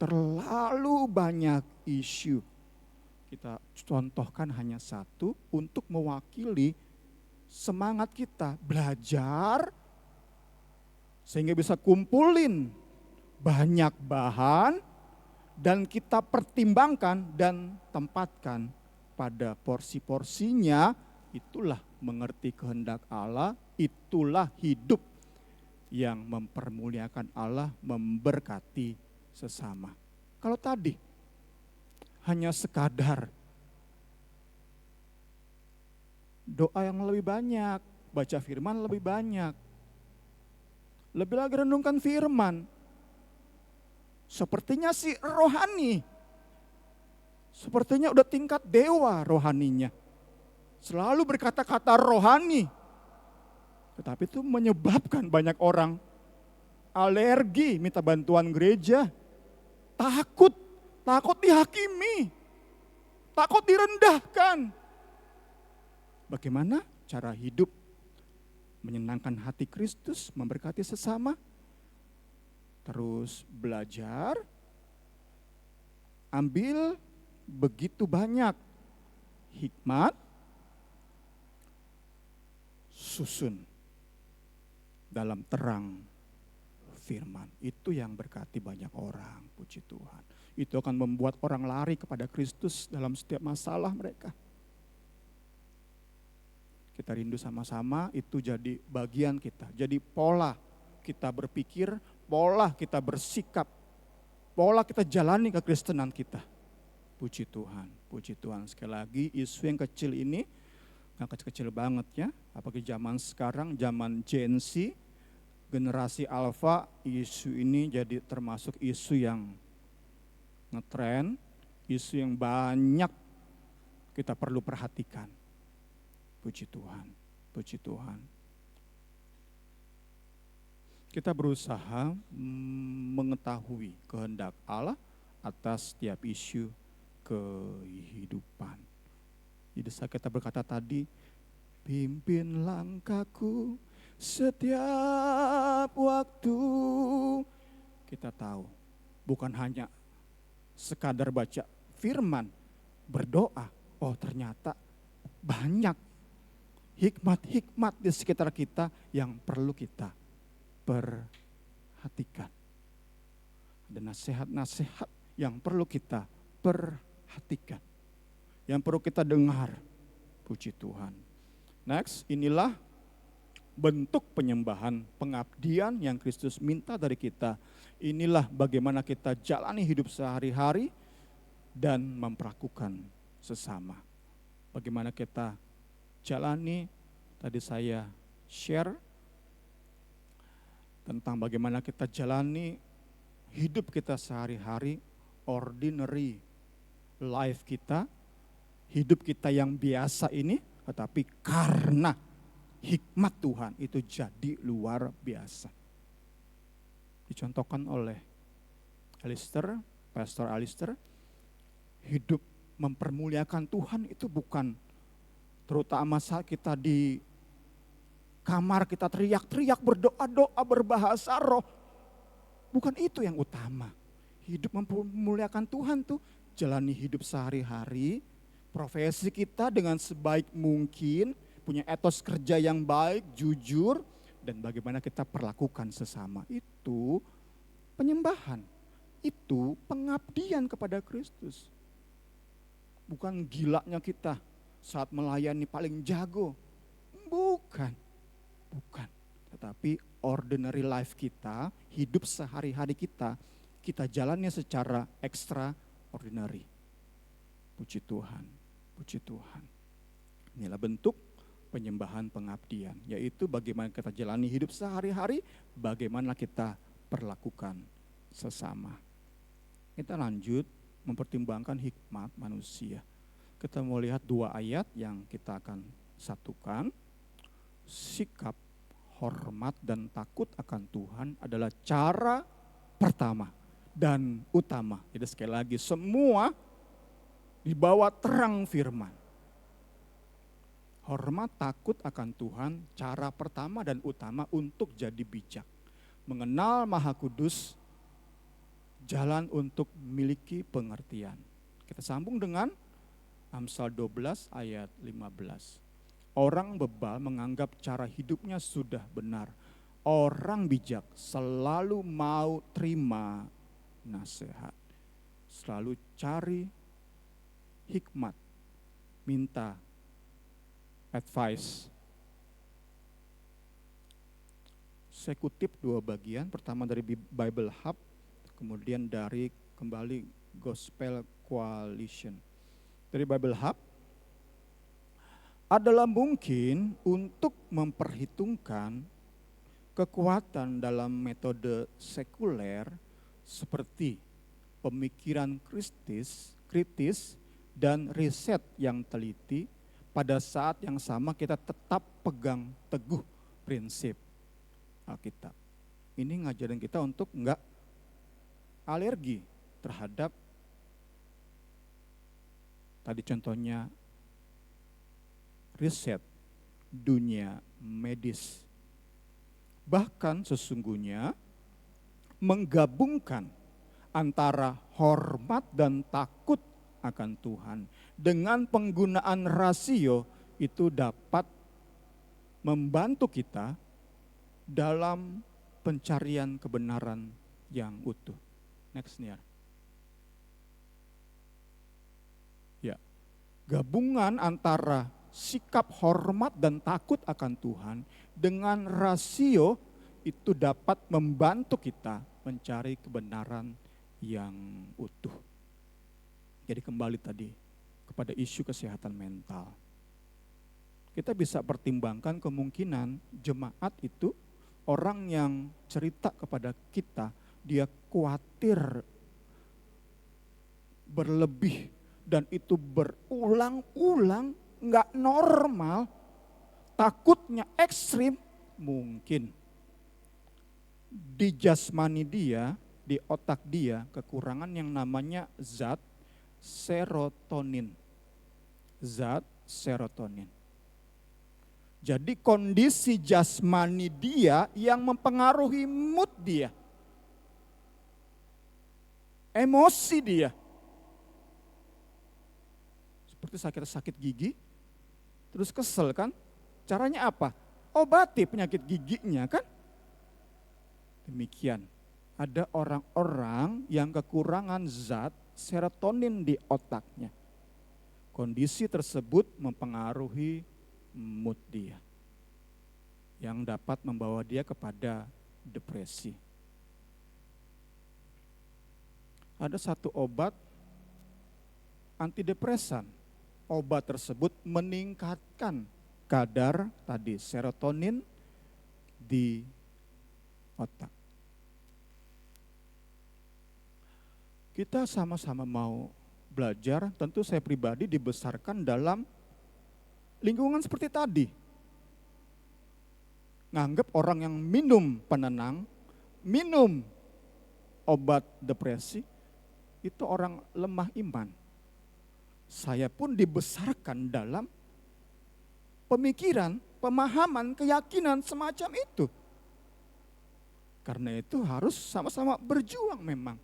terlalu banyak isu. Kita contohkan hanya satu untuk mewakili semangat kita belajar sehingga bisa kumpulin banyak bahan dan kita pertimbangkan dan tempatkan pada porsi-porsinya. Itulah mengerti kehendak Allah, itulah hidup yang mempermuliakan Allah, memberkati sesama. Kalau tadi hanya sekadar doa yang lebih banyak, baca firman lebih banyak, lebih lagi renungkan firman, sepertinya sih rohani, sepertinya udah tingkat dewa rohaninya, selalu berkata-kata rohani, tetapi itu menyebabkan banyak orang alergi minta bantuan gereja, takut dihakimi, takut direndahkan. Bagaimana cara hidup menyenangkan hati Kristus, memberkati sesama? Terus belajar, ambil begitu banyak hikmat, susun dalam terang firman. Itu yang berkati banyak orang, puji Tuhan. Itu akan membuat orang lari kepada Kristus dalam setiap masalah mereka. Kita rindu sama-sama, itu jadi bagian kita. Jadi pola kita berpikir, pola kita bersikap, pola kita jalani kekristenan kita. Puji Tuhan, puji Tuhan. Sekali lagi isu yang kecil ini, gak kecil-kecil banget ya. Apalagi zaman sekarang, zaman Gen Z, generasi Alpha, isu ini jadi termasuk isu yang ngetren, isu yang banyak kita perlu perhatikan. Puji Tuhan, puji Tuhan. Kita berusaha mengetahui kehendak Allah atas setiap isu kehidupan. Jadi saat kita berkata tadi, pimpin langkahku setiap waktu. Kita tahu, bukan hanya sekadar baca firman, berdoa. Oh ternyata banyak hikmat-hikmat di sekitar kita yang perlu kita perhatikan. Ada nasihat-nasihat yang perlu kita perhatikan, yang perlu kita dengar. Puji Tuhan. Next, inilah bentuk penyembahan pengabdian yang Kristus minta dari kita. Inilah bagaimana kita jalani hidup sehari-hari dan memperlakukan sesama. Bagaimana kita jalani, tadi saya share tentang bagaimana kita jalani hidup kita sehari-hari, ordinary life kita, hidup kita yang biasa ini, tetapi karena hikmat Tuhan itu jadi luar biasa. Dicontohkan oleh Alistair, Pastor Alistair, hidup mempermuliakan Tuhan itu bukan terutama saat kita di kamar kita teriak-teriak, berdoa-doa, berbahasa roh. Bukan itu yang utama. Hidup mempermuliakan Tuhan tuh jalani hidup sehari-hari, profesi kita dengan sebaik mungkin, punya etos kerja yang baik, jujur, dan bagaimana kita perlakukan sesama. Itu penyembahan, itu pengabdian kepada Kristus. Bukan gilanya kita saat melayani paling jago, bukan. Tetapi ordinary life kita, hidup sehari-hari kita jalannya secara extraordinary. Puji Tuhan, puji Tuhan. Inilah bentuk penyembahan pengabdian, yaitu bagaimana kita jalani hidup sehari-hari, bagaimana kita perlakukan sesama. Kita lanjut mempertimbangkan hikmat manusia. Kita mau lihat dua ayat yang kita akan satukan. Sikap hormat dan takut akan Tuhan adalah cara pertama dan utama. Jadi sekali lagi semua di bawah terang firman. Hormat takut akan Tuhan cara pertama dan utama untuk jadi bijak. Mengenal Maha Kudus jalan untuk memiliki pengertian. Kita sambung dengan Amsal 12 ayat 15. Orang bebal menganggap cara hidupnya sudah benar. Orang bijak selalu mau terima nasihat. Selalu cari hikmat, minta advice. Saya kutip dua bagian, pertama dari Bible Hub, kemudian dari kembali Gospel Coalition. Dari Bible Hub, adalah mungkin untuk memperhitungkan kekuatan dalam metode sekuler seperti pemikiran kritis dan riset yang teliti, pada saat yang sama kita tetap pegang teguh prinsip Alkitab. Ini ngajarin kita untuk enggak alergi terhadap tadi contohnya riset dunia medis. Bahkan sesungguhnya menggabungkan antara hormat dan takut akan Tuhan dengan penggunaan rasio itu dapat membantu kita dalam pencarian kebenaran yang utuh. Next nih ya. Ya, gabungan antara sikap hormat dan takut akan Tuhan dengan rasio itu dapat membantu kita mencari kebenaran yang utuh. Jadi kembali tadi kepada isu kesehatan mental. Kita bisa pertimbangkan kemungkinan jemaat itu orang yang cerita kepada kita, dia khawatir berlebih dan itu berulang-ulang, nggak normal, takutnya ekstrim, mungkin di jasmani dia, di otak dia kekurangan yang namanya zat serotonin. Zat serotonin. Jadi kondisi jasmani dia yang mempengaruhi mood dia. Emosi dia. Seperti sakit gigi, terus kesel kan? Caranya apa? Obati penyakit giginya kan? Demikian. Ada orang-orang yang kekurangan zat serotonin di otaknya. Kondisi tersebut mempengaruhi mood dia. Yang dapat membawa dia kepada depresi. Ada satu obat antidepresan. Obat tersebut meningkatkan kadar tadi serotonin di otak. Kita sama-sama mau belajar, tentu saya pribadi dibesarkan dalam lingkungan seperti tadi. Nganggap orang yang minum penenang, minum obat depresi, itu orang lemah iman. Saya pun dibesarkan dalam pemikiran, pemahaman, keyakinan semacam itu. Karena itu harus sama-sama berjuang memang.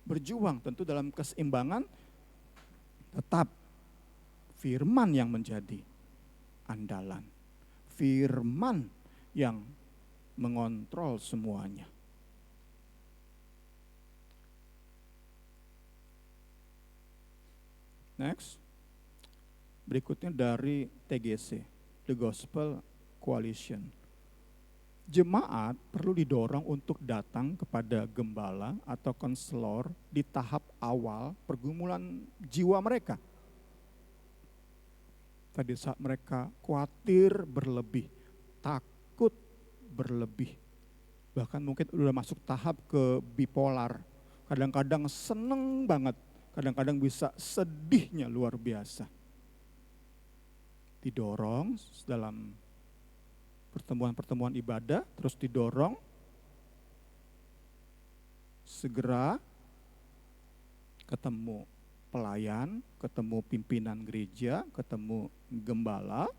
Berjuang tentu dalam keseimbangan, tetap firman yang menjadi andalan. Firman yang mengontrol semuanya. Next. Berikutnya dari TGC, The Gospel Coalition. Jemaat perlu didorong untuk datang kepada gembala atau konselor di tahap awal pergumulan jiwa mereka. Tadi saat mereka khawatir berlebih, takut berlebih. Bahkan mungkin udah masuk tahap ke bipolar. Kadang-kadang seneng banget, kadang-kadang bisa sedihnya luar biasa. Didorong dalam pertemuan-pertemuan ibadah, terus didorong segera ketemu pelayan, ketemu pimpinan gereja, ketemu gembala,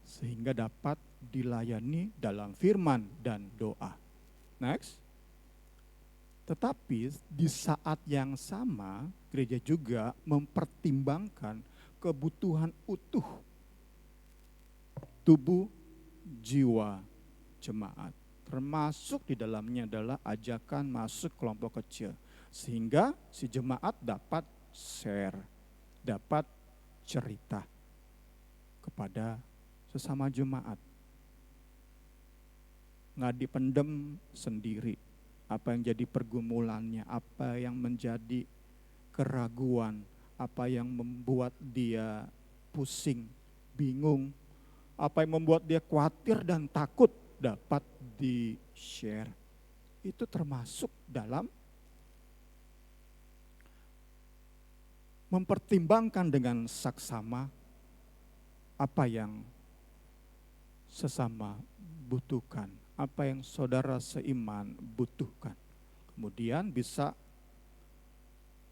sehingga dapat dilayani dalam firman dan doa. Next. Tetapi di saat yang sama, gereja juga mempertimbangkan kebutuhan utuh tubuh, jiwa, jemaat. Termasuk di dalamnya adalah ajakan masuk kelompok kecil. Sehingga si jemaat dapat share, dapat cerita kepada sesama jemaat. Nggak dipendem sendiri. Apa yang jadi pergumulannya, apa yang menjadi keraguan, apa yang membuat dia pusing, bingung, apa yang membuat dia khawatir dan takut dapat di-share. Itu termasuk dalam mempertimbangkan dengan saksama apa yang sesama butuhkan, apa yang saudara seiman butuhkan. Kemudian bisa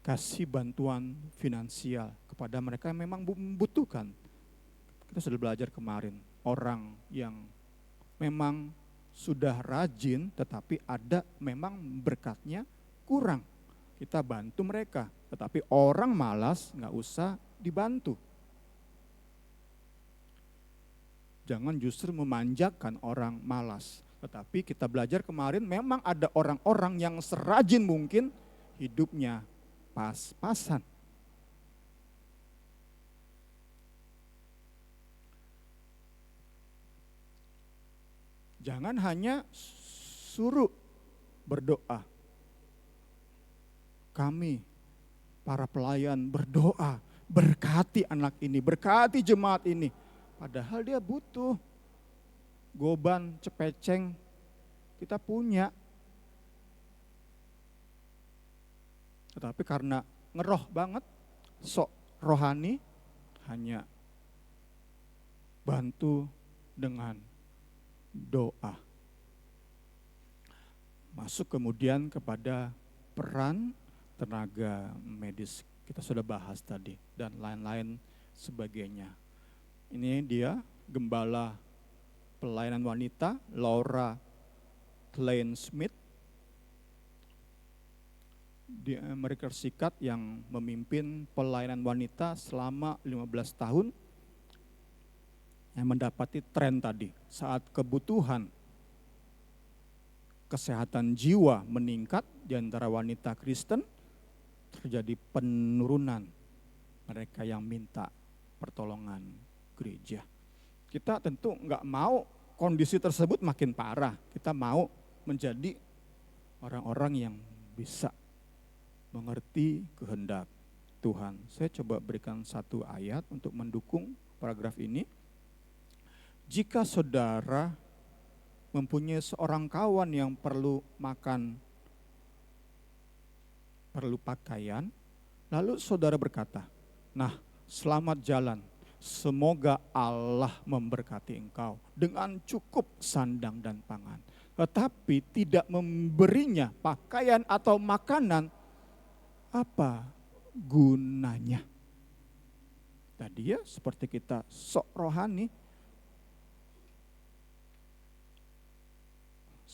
kasih bantuan finansial kepada mereka yang memang membutuhkan. Kita sudah belajar kemarin, orang yang memang sudah rajin tetapi ada memang berkatnya kurang. Kita bantu mereka, tetapi orang malas nggak usah dibantu. Jangan justru memanjakan orang malas. Tetapi kita belajar kemarin memang ada orang-orang yang serajin mungkin hidupnya pas-pasan. Jangan hanya suruh berdoa. Kami, para pelayan berdoa, berkati anak ini, berkati jemaat ini. Padahal dia butuh goban, cepeceng, kita punya. Tetapi karena ngeroh banget, sok rohani, hanya bantu dengan doa. Masuk kemudian kepada peran tenaga medis. Kita sudah bahas tadi dan lain-lain sebagainya. Ini dia gembala pelayanan wanita Laura Klein Smith di Amerika Serikat yang memimpin pelayanan wanita selama 15 tahun. Yang mendapati tren tadi, saat kebutuhan kesehatan jiwa meningkat di antara wanita Kristen, terjadi penurunan mereka yang minta pertolongan gereja. Kita tentu nggak mau kondisi tersebut makin parah, kita mau menjadi orang-orang yang bisa mengerti kehendak Tuhan. Saya coba berikan satu ayat untuk mendukung paragraf ini. Jika saudara mempunyai seorang kawan yang perlu makan, perlu pakaian, lalu saudara berkata, nah selamat jalan, semoga Allah memberkati engkau dengan cukup sandang dan pangan. Tetapi tidak memberinya pakaian atau makanan, apa gunanya? Tadi ya seperti kita sok rohani,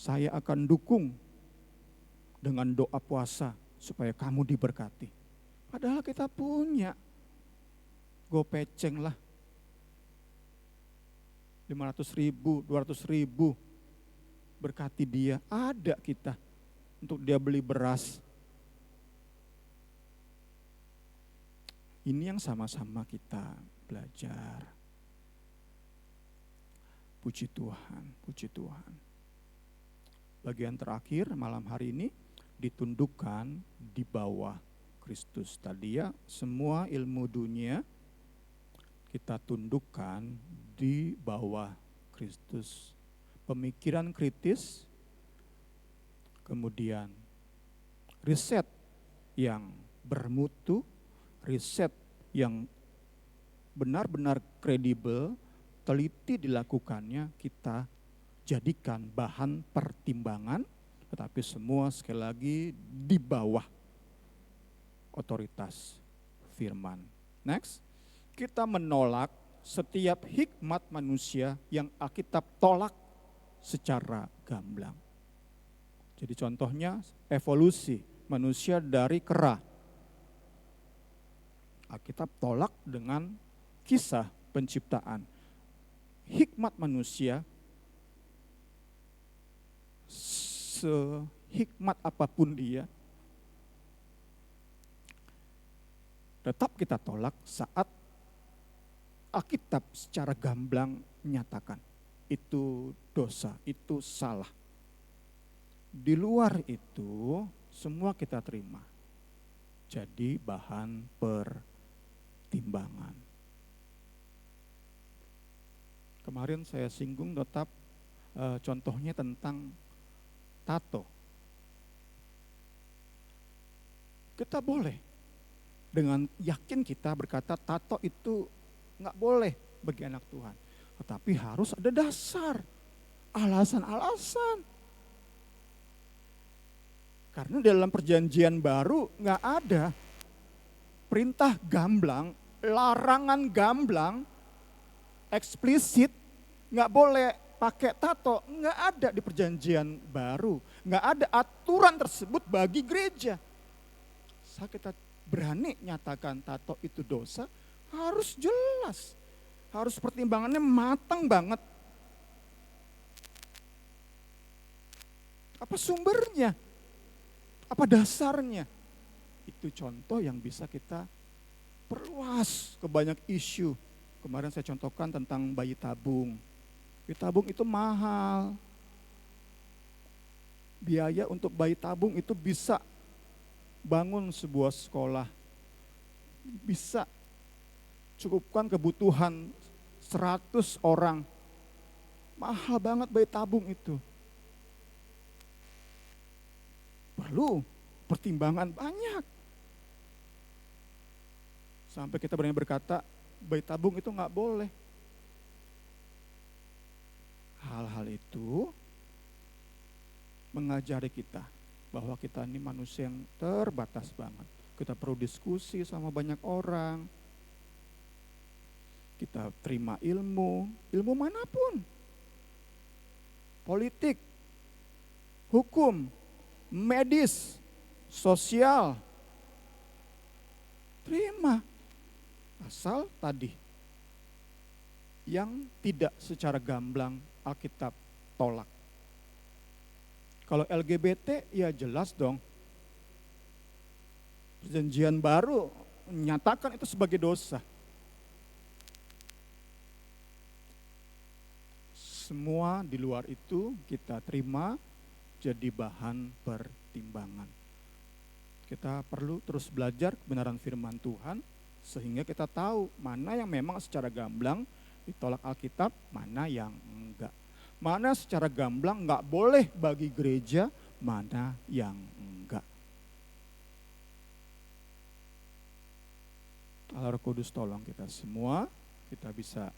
saya akan dukung dengan doa puasa supaya kamu diberkati. Padahal kita punya gopeceng lah. 500.000, 200.000 berkati dia. Ada kita untuk dia beli beras. Ini yang sama-sama kita belajar. Puji Tuhan, puji Tuhan. Bagian terakhir malam hari ini ditundukkan di bawah Kristus. Tadi ya semua ilmu dunia kita tundukkan di bawah Kristus. Pemikiran kritis, kemudian riset yang bermutu, riset yang benar-benar kredibel, teliti dilakukannya, kita jadikan bahan pertimbangan, tetapi semua sekali lagi di bawah otoritas firman. Next, kita menolak setiap hikmat manusia yang Alkitab tolak secara gamblang. Jadi contohnya evolusi manusia dari kera. Alkitab tolak dengan kisah penciptaan. Hikmat manusia, sehikmat apapun dia, tetap kita tolak saat Alkitab secara gamblang menyatakan itu dosa, itu salah. Di luar itu semua kita terima. Jadi bahan pertimbangan. Kemarin saya singgung tetap contohnya tentang tato. Kita boleh dengan yakin kita berkata tato itu nggak boleh bagi anak Tuhan. Tetapi harus ada dasar, alasan-alasan. Karena dalam perjanjian baru nggak ada perintah gamblang, larangan gamblang, eksplisit, nggak boleh pakai tato, nggak ada di perjanjian baru. Nggak ada aturan tersebut bagi gereja. Saat kita berani nyatakan tato itu dosa, harus jelas. Harus pertimbangannya matang banget. Apa sumbernya? Apa dasarnya? Itu contoh yang bisa kita perluas ke banyak isu. Kemarin saya contohkan tentang bayi tabung. Bayi tabung itu mahal. Biaya untuk bayi tabung itu bisa bangun sebuah sekolah. Bisa cukupkan kebutuhan 100 orang. Mahal banget bayi tabung itu. Perlu pertimbangan banyak. Sampai kita berani berkata, bayi tabung itu nggak boleh. Hal-hal itu mengajari kita bahwa kita ini manusia yang terbatas banget. Kita perlu diskusi sama banyak orang. Kita terima ilmu manapun. Politik, hukum, medis, sosial. Terima. Asal tadi yang tidak secara gamblang Alkitab tolak. Kalau LGBT ya jelas dong. Perjanjian baru menyatakan itu sebagai dosa. Semua di luar itu kita terima jadi bahan pertimbangan. Kita perlu terus belajar kebenaran firman Tuhan sehingga kita tahu mana yang memang secara gamblang ditolak Alkitab, mana yang enggak. Mana secara gamblang enggak boleh bagi gereja, mana yang enggak. Allah Roh Kudus tolong kita semua, kita bisa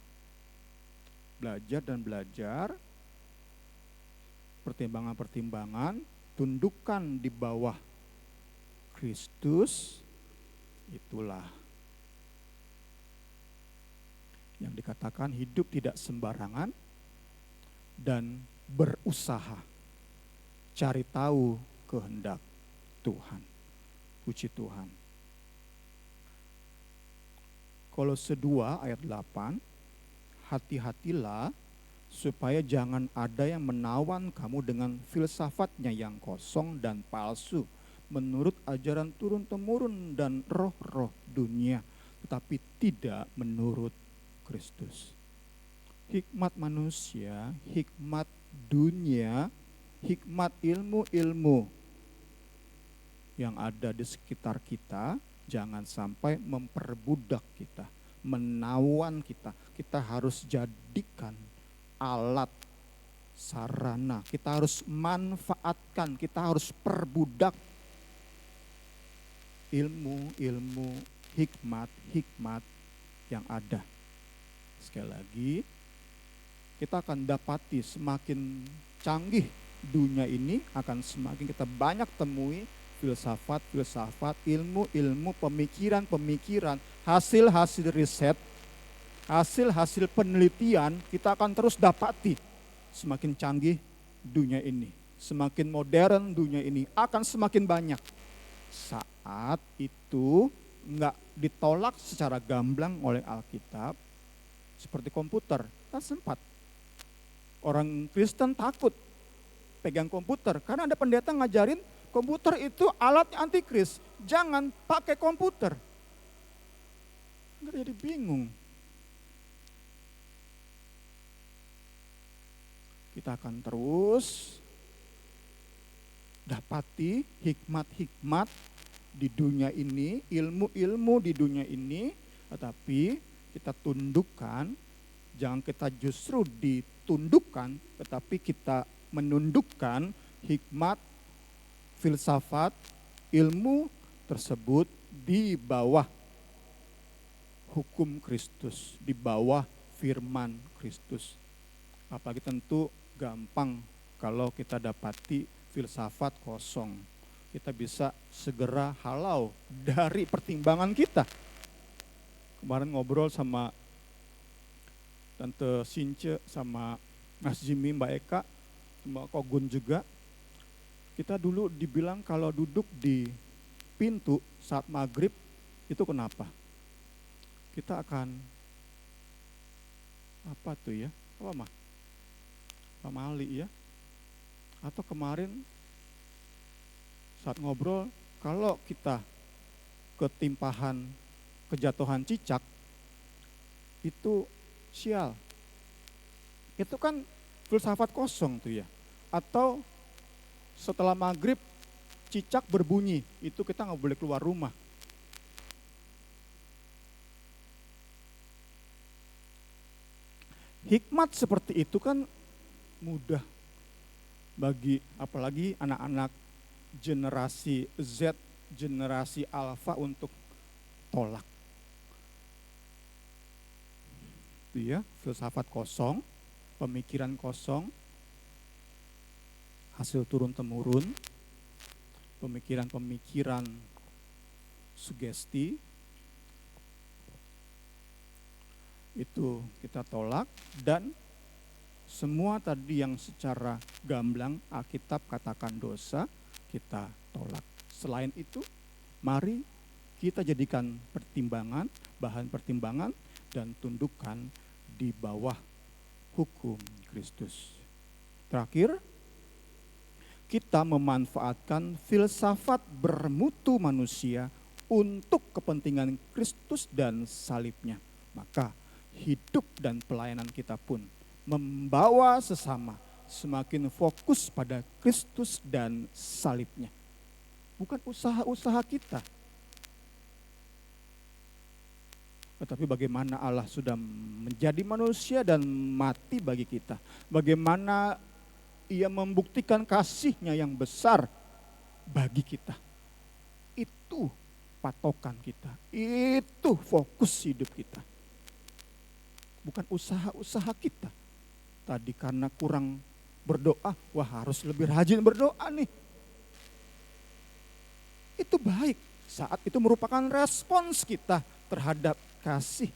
belajar dan belajar pertimbangan-pertimbangan, tundukkan di bawah Kristus, itulah yang dikatakan hidup tidak sembarangan dan berusaha cari tahu kehendak Tuhan. Puji Tuhan. Kolose 2 ayat 8, hati-hatilah supaya jangan ada yang menawan kamu dengan filsafatnya yang kosong dan palsu, menurut ajaran turun-temurun dan roh-roh dunia, tetapi tidak menurut Kristus. Hikmat manusia, hikmat dunia, hikmat ilmu-ilmu yang ada di sekitar kita, jangan sampai memperbudak kita, menawan kita. Kita harus jadikan alat, sarana, kita harus manfaatkan, kita harus perbudak ilmu-ilmu, hikmat-hikmat yang ada. Sekali lagi, kita akan dapati semakin canggih dunia ini akan semakin kita banyak temui filsafat-filsafat, ilmu-ilmu, pemikiran-pemikiran, hasil-hasil riset, hasil-hasil penelitian kita akan terus dapati semakin canggih dunia ini. semakin modern dunia ini, akan semakin banyak. Saat itu nggak ditolak secara gamblang oleh Alkitab, seperti komputer, kan sempat. Orang Kristen takut pegang komputer, karena ada pendeta ngajarin komputer itu alatnya antikris, jangan pakai komputer. Nggak, jadi bingung. Kita akan terus dapati hikmat-hikmat di dunia ini, ilmu-ilmu di dunia ini, tetapi kita tundukkan, jangan kita justru ditundukkan, tetapi kita menundukkan hikmat, filsafat, ilmu tersebut di bawah hukum Kristus, di bawah firman Kristus. Apalagi tentu gampang kalau kita dapati filsafat kosong. Kita bisa segera halau dari pertimbangan kita. Kemarin ngobrol sama Tante Since, sama Mas Jimmy, Mbak Eka, sama Kogun juga. Kita dulu dibilang kalau duduk di pintu saat maghrib, itu kenapa? Kita akan, apa tuh ya, apa mah? Pamali ya. Atau kemarin saat ngobrol, kalau kita ketimpahan, kejatuhan cicak, itu sial. Itu kan filsafat kosong tuh ya. Atau setelah maghrib cicak berbunyi, itu kita nggak boleh keluar rumah. Hikmat seperti itu kan mudah bagi apalagi anak-anak generasi Z, generasi Alpha untuk tolak. Itu ya, filsafat kosong, pemikiran kosong, hasil turun-temurun, pemikiran-pemikiran sugesti, itu kita tolak, dan semua tadi yang secara gamblang Alkitab katakan dosa, kita tolak. Selain itu, mari kita jadikan pertimbangan, bahan pertimbangan, dan tundukkan di bawah hukum Kristus. Terakhir, kita memanfaatkan filsafat bermutu manusia untuk kepentingan Kristus dan salibnya. Maka hidup dan pelayanan kita pun membawa sesama semakin fokus pada Kristus dan salibnya. Bukan usaha-usaha kita. Tetapi bagaimana Allah sudah menjadi manusia dan mati bagi kita. Bagaimana Ia membuktikan kasih-Nya yang besar bagi kita. Itu patokan kita. Itu fokus hidup kita. Bukan usaha-usaha kita. Tadi karena kurang berdoa, wah harus lebih rajin berdoa nih. Itu baik, saat itu merupakan respons kita terhadap kasih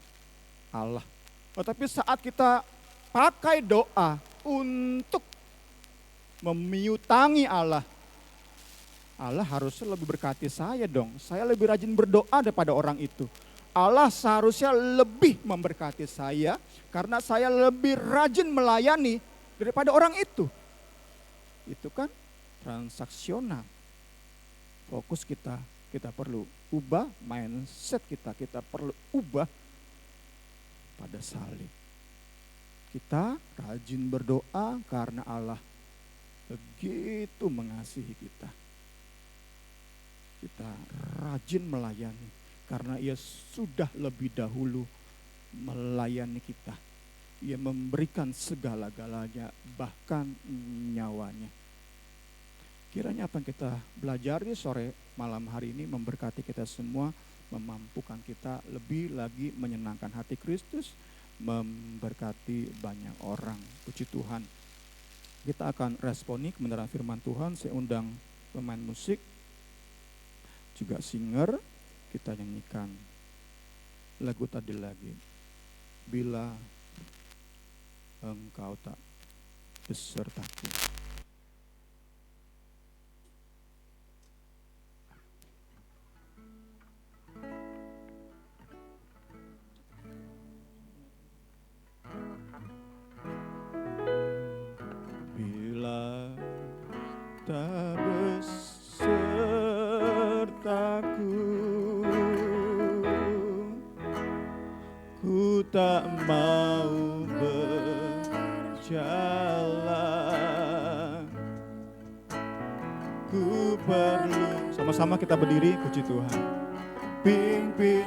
Allah. Tetapi saat kita pakai doa untuk memiutangi Allah, Allah harusnya lebih berkati saya dong. Saya lebih rajin berdoa daripada orang itu. Allah seharusnya lebih memberkati saya karena saya lebih rajin melayani daripada orang itu. Itu kan transaksional. Fokus kita perlu ubah, mindset kita perlu ubah pada salib. Kita rajin berdoa karena Allah begitu mengasihi kita. Kita rajin melayani karena Ia sudah lebih dahulu melayani kita. Ia memberikan segala-galanya, bahkan nyawanya. Kiranya apa yang kita belajar di sore malam hari ini memberkati kita semua, memampukan kita lebih lagi menyenangkan hati Kristus, memberkati banyak orang. Puji Tuhan. Kita akan responi kebenaran firman Tuhan. Saya undang pemain musik, juga singer. Kita nyanyikan lagu tadi lagi. Bila Engkau tak besertaku. ku tak mau berjalan. Ku perlu, sama-sama kita berdiri, puji Tuhan. Pimpin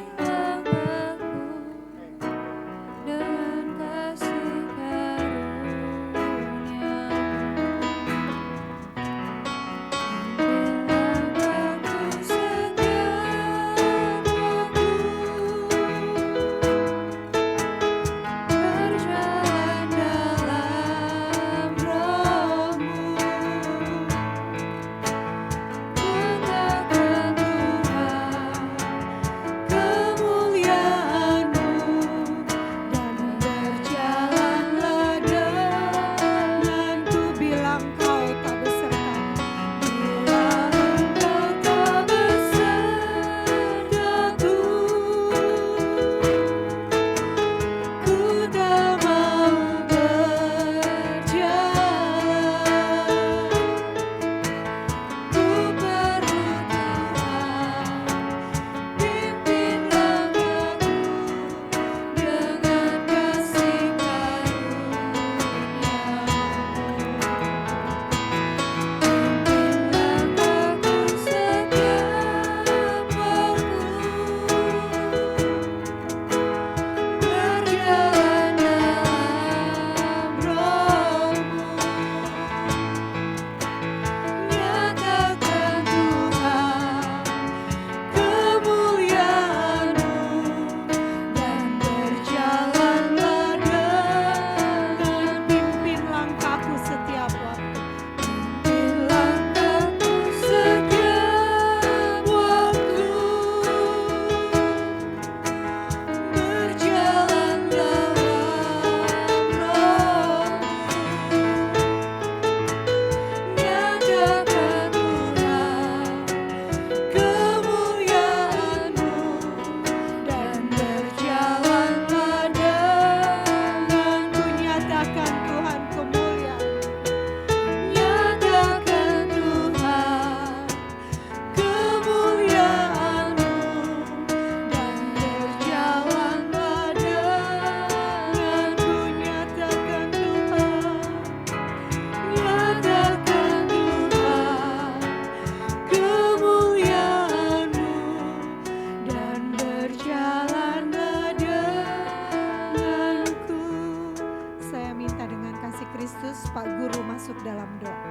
Pak Guru masuk dalam doa.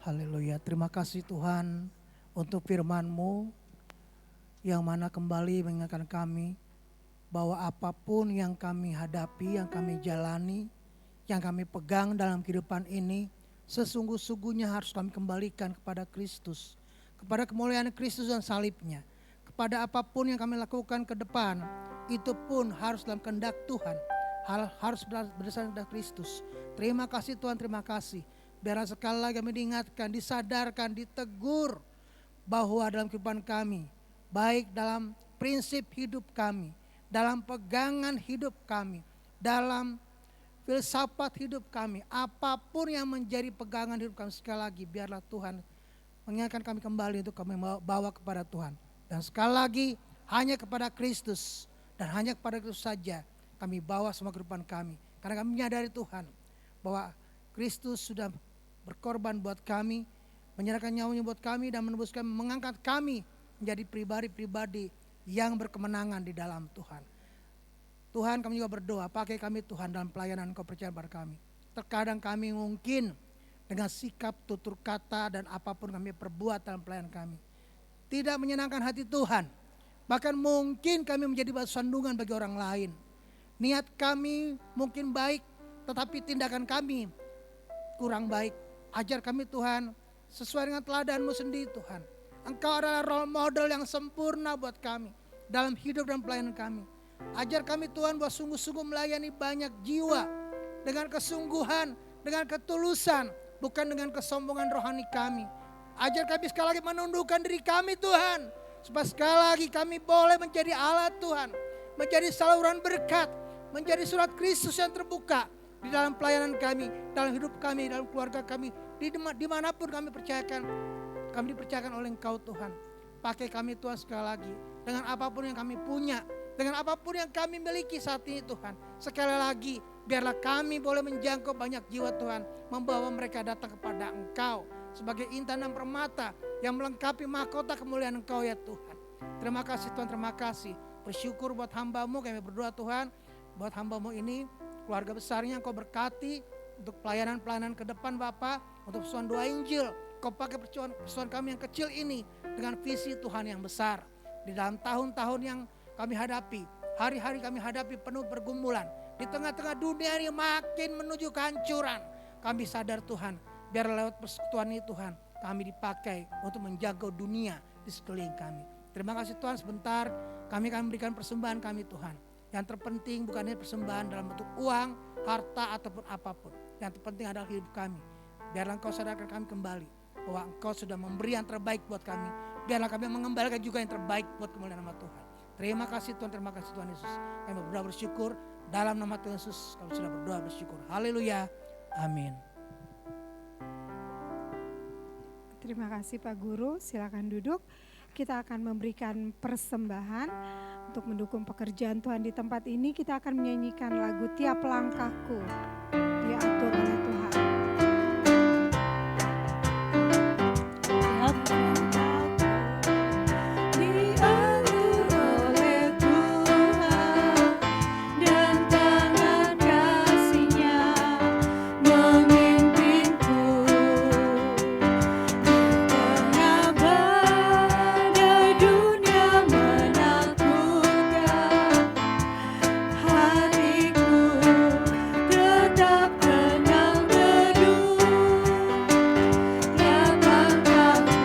Haleluya, terima kasih Tuhan untuk firman-Mu yang mana kembali mengingatkan kami bahwa apapun yang kami hadapi, yang kami jalani, yang kami pegang dalam kehidupan ini, sesungguh-sungguhnya harus kami kembalikan kepada Kristus, kepada kemuliaan Kristus dan salibnya. Kepada apapun yang kami lakukan ke depan, itu pun harus dalam kehendak Tuhan, harus berdasarkan kehendak Kristus. Terima kasih Tuhan, terima kasih. Biar sekali lagi kami diingatkan, disadarkan, ditegur bahwa dalam kehidupan kami, baik dalam prinsip hidup kami, dalam pegangan hidup kami, dalam filsafat hidup kami, apapun yang menjadi pegangan hidup kami, sekali lagi biarlah Tuhan mengingatkan kami kembali untuk kami bawa kepada Tuhan. Dan sekali lagi hanya kepada Kristus dan hanya kepada Kristus saja kami bawa semua kehidupan kami. Karena kami menyadari Tuhan bahwa Kristus sudah berkorban buat kami, menyerahkan nyawanya buat kami dan menebus kami, mengangkat kami menjadi pribadi-pribadi yang berkemenangan di dalam Tuhan. Tuhan, kami juga berdoa, pakai kami Tuhan dalam pelayanan Kau percaya pada kami. Terkadang kami mungkin dengan sikap, tutur kata dan apapun kami perbuat dalam pelayanan kami tidak menyenangkan hati Tuhan. Bahkan mungkin kami menjadi batu sandungan bagi orang lain. Niat kami mungkin baik, tetapi tindakan kami kurang baik. Ajar kami Tuhan sesuai dengan teladan-Mu sendiri Tuhan. Engkau adalah role model yang sempurna buat kami dalam hidup dan pelayanan kami. Ajar kami Tuhan bahwa sungguh-sungguh melayani banyak jiwa dengan kesungguhan, dengan ketulusan, bukan dengan kesombongan rohani kami. Ajar kami sekali lagi menundukkan diri kami Tuhan, supaya sekali lagi kami boleh menjadi alat Tuhan, menjadi saluran berkat, menjadi surat Kristus yang terbuka di dalam pelayanan kami, dalam hidup kami, dalam keluarga kami, dimanapun kami dipercayakan oleh Engkau Tuhan. Pakai kami Tuhan sekali lagi, dengan apapun yang kami punya, dengan apapun yang kami miliki saat ini Tuhan. Sekali lagi, biarlah kami boleh menjangkau banyak jiwa Tuhan, membawa mereka datang kepada Engkau sebagai intan dan permata yang melengkapi mahkota kemuliaan Engkau ya Tuhan. Terima kasih Tuhan, terima kasih. Bersyukur buat hamba-Mu, kami berdoa Tuhan, buat hamba-Mu ini, keluarga besarnya Engkau berkati, untuk pelayanan-pelayanan ke depan Bapa, untuk persoalan doa Injil. Kau pakai persoalan kami yang kecil ini dengan visi Tuhan yang besar. Di dalam tahun-tahun yang kami hadapi, hari-hari kami hadapi penuh pergumulan, di tengah-tengah dunia ini makin menuju kehancuran. Kami sadar Tuhan, biar lewat persekutuan ini Tuhan, kami dipakai untuk menjaga dunia di sekeliling kami. Terima kasih Tuhan, sebentar kami akan memberikan persembahan kami Tuhan. Yang terpenting bukan hanya persembahan dalam bentuk uang, harta ataupun apapun. Yang terpenting adalah hidup kami. Biarlah Engkau sadarkan kami kembali bahwa Engkau sudah memberi yang terbaik buat kami. Biarlah kami mengembalikan juga yang terbaik buat kemuliaan nama Tuhan. Terima kasih Tuhan, terima kasih Tuhan Yesus. Kami berdoa bersyukur dalam nama Tuhan Yesus. Kami sudah berdoa bersyukur. Haleluya. Amin. Terima kasih Pak Guru, silakan duduk. Kita akan memberikan persembahan untuk mendukung pekerjaan Tuhan di tempat ini. Kita akan menyanyikan lagu Tiap Langkahku Diatur oleh Tuhan. Tiap langkahku diatur oleh Tuhan, dan tangan kasih-Nya memimpinku. Tengah badai dunia menakutkan, hatiku tetap tenang teduh. Tiap langkahku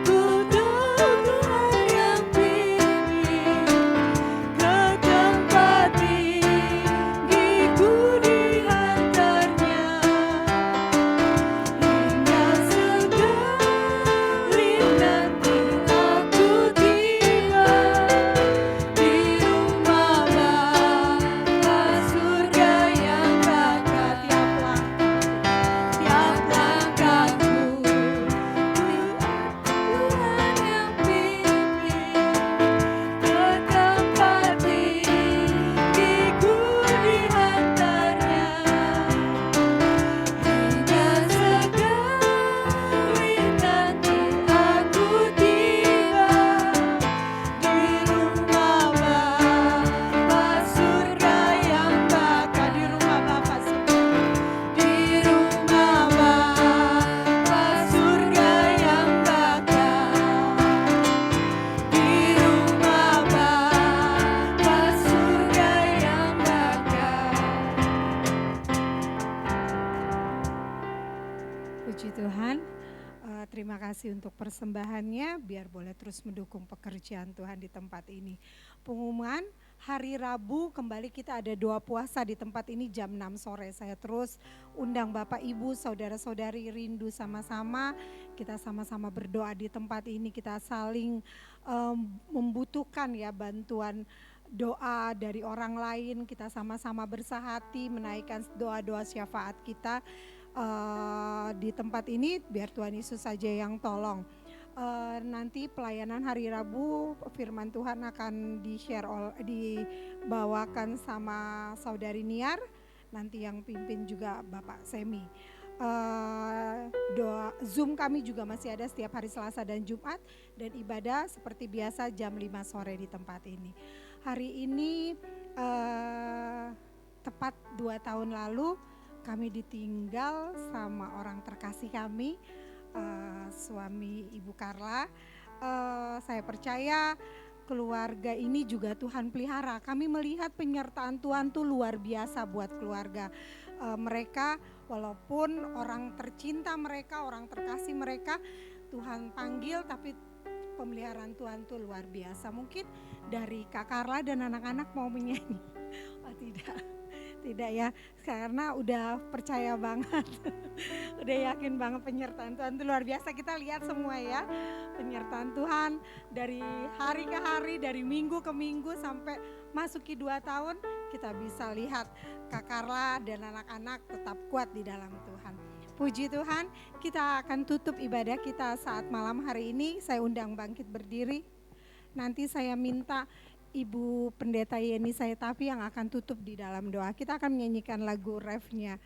ku tahu Tuhan yang pimpin, ke tempat tinggiku diantarnya, hingga sekali nanti aku tiba di rumah Bapa surga yang bakal. Tiap langkahku Tuhan yang pimpin, ke tempat tinggiku diantarnya, hingga sekali nanti aku tiba di rumah Bapa surga yang bakal. Di rumah Bapa surga, di rumah Bapa surga yang bakal, di rumah Bapa surga yang bakal. Puji Tuhan. Terima kasih untuk persembahannya, biar boleh terus mendukung pekerjaan Tuhan di tempat ini. Pengumuman, hari Rabu kembali kita ada doa puasa di tempat ini jam 6 sore. Saya terus undang Bapak Ibu, saudara-saudari rindu sama-sama. Kita sama-sama berdoa di tempat ini, kita saling membutuhkan ya bantuan doa dari orang lain. Kita sama-sama bersahati menaikkan doa-doa syafaat kita di tempat ini, biar Tuhan Yesus saja yang tolong. Nanti pelayanan hari Rabu firman Tuhan akan dibawakan sama Saudari Niar, nanti yang pimpin juga Bapak Semi. Doa Zoom kami juga masih ada setiap hari Selasa dan Jumat, dan ibadah seperti biasa jam 5 sore di tempat ini. Hari ini tepat 2 tahun lalu kami ditinggal sama orang terkasih kami, suami Ibu Carla. Saya percaya keluarga ini juga Tuhan pelihara. Kami melihat penyertaan Tuhan tuh luar biasa buat keluarga mereka. Walaupun orang tercinta mereka, orang terkasih mereka, Tuhan panggil, tapi pemeliharaan Tuhan tuh luar biasa. Mungkin dari Kak Carla dan anak-anak mau menyanyi. Oh tidak ya, karena udah percaya banget, udah yakin banget penyertaan Tuhan itu luar biasa. Kita lihat semua ya, penyertaan Tuhan dari hari ke hari, dari minggu ke minggu sampai masuki 2 tahun, kita bisa lihat Kak Karla dan anak-anak tetap kuat di dalam Tuhan. Puji Tuhan, kita akan tutup ibadah kita saat malam hari ini. Saya undang bangkit berdiri. Nanti saya minta Ibu Pendeta Yeni Saitapi yang akan tutup di dalam doa. Kita akan menyanyikan lagu refnya,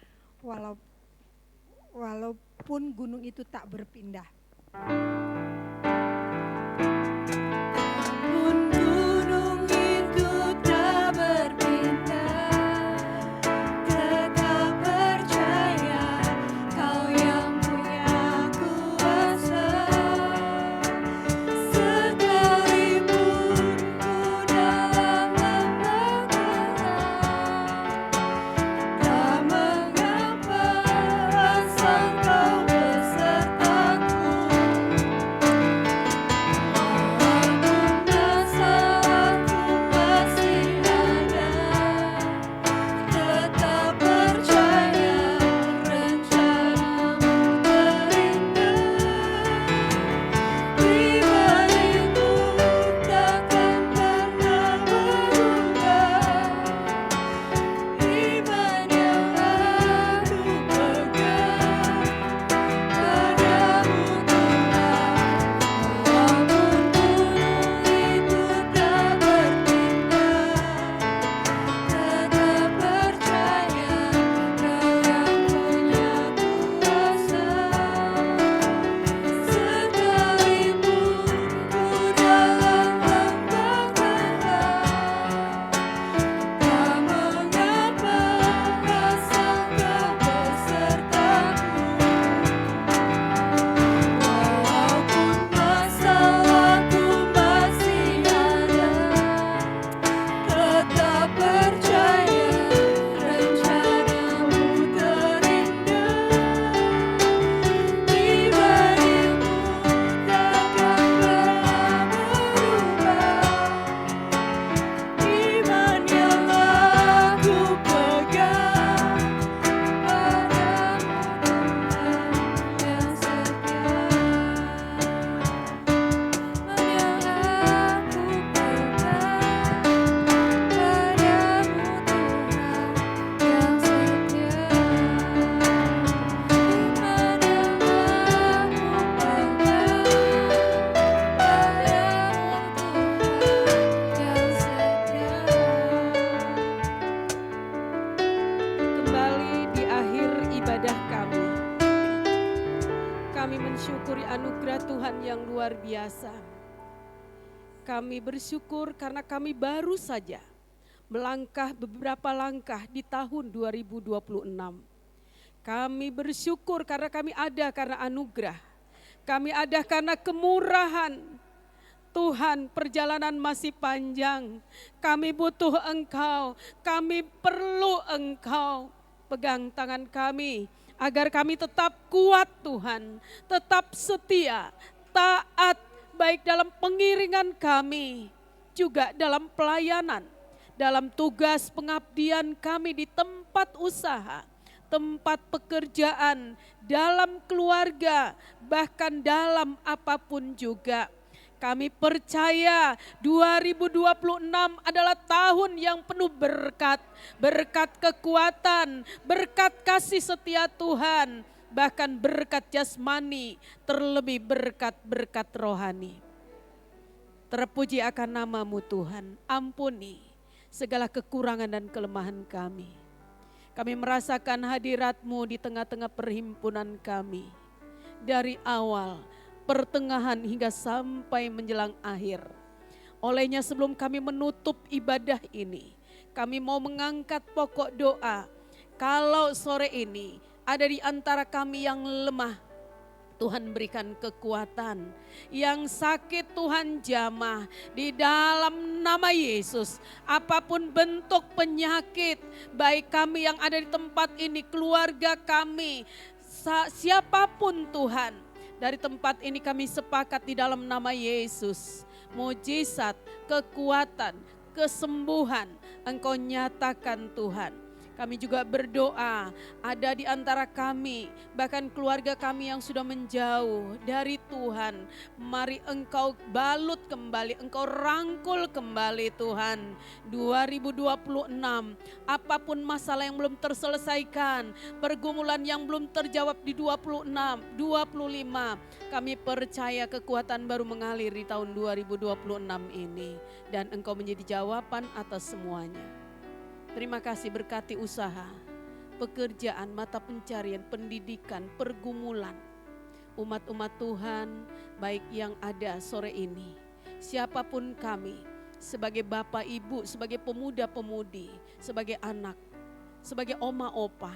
walaupun gunung itu tak berpindah. Kami bersyukur karena kami baru saja melangkah beberapa langkah di tahun 2026. Kami bersyukur karena kami ada karena anugerah. Kami ada karena kemurahan. Tuhan, perjalanan masih panjang. Kami butuh Engkau, kami perlu Engkau. Pegang tangan kami agar kami tetap kuat Tuhan, tetap setia, taat, baik dalam pengiringan kami, juga dalam pelayanan, dalam tugas pengabdian kami di tempat usaha, tempat pekerjaan, dalam keluarga, bahkan dalam apapun juga. Kami percaya 2026 adalah tahun yang penuh berkat, berkat kekuatan, berkat kasih setia Tuhan, bahkan berkat jasmani, terlebih berkat-berkat rohani. Terpuji akan nama-Mu Tuhan, ampuni segala kekurangan dan kelemahan kami. Kami merasakan hadirat-Mu di tengah-tengah perhimpunan kami. Dari awal, pertengahan hingga sampai menjelang akhir. Olehnya sebelum kami menutup ibadah ini, kami mau mengangkat pokok doa. Kalau sore ini ada di antara kami yang lemah, Tuhan berikan kekuatan. Yang sakit Tuhan jamah di dalam nama Yesus. Apapun bentuk penyakit, baik kami yang ada di tempat ini, keluarga kami, siapapun Tuhan. Dari tempat ini kami sepakat di dalam nama Yesus. Mujizat, kekuatan, kesembuhan Engkau nyatakan Tuhan. Kami juga berdoa ada di antara kami, bahkan keluarga kami yang sudah menjauh dari Tuhan. Mari Engkau balut kembali, Engkau rangkul kembali Tuhan. 2026, apapun masalah yang belum terselesaikan, pergumulan yang belum terjawab di 26, 25, kami percaya kekuatan baru mengalir di tahun 2026 ini. Dan Engkau menjadi jawaban atas semuanya. Terima kasih, berkati usaha, pekerjaan, mata pencarian, pendidikan, pergumulan. Umat-umat Tuhan baik yang ada sore ini, siapapun kami, sebagai bapak ibu, sebagai pemuda-pemudi, sebagai anak, sebagai oma opa,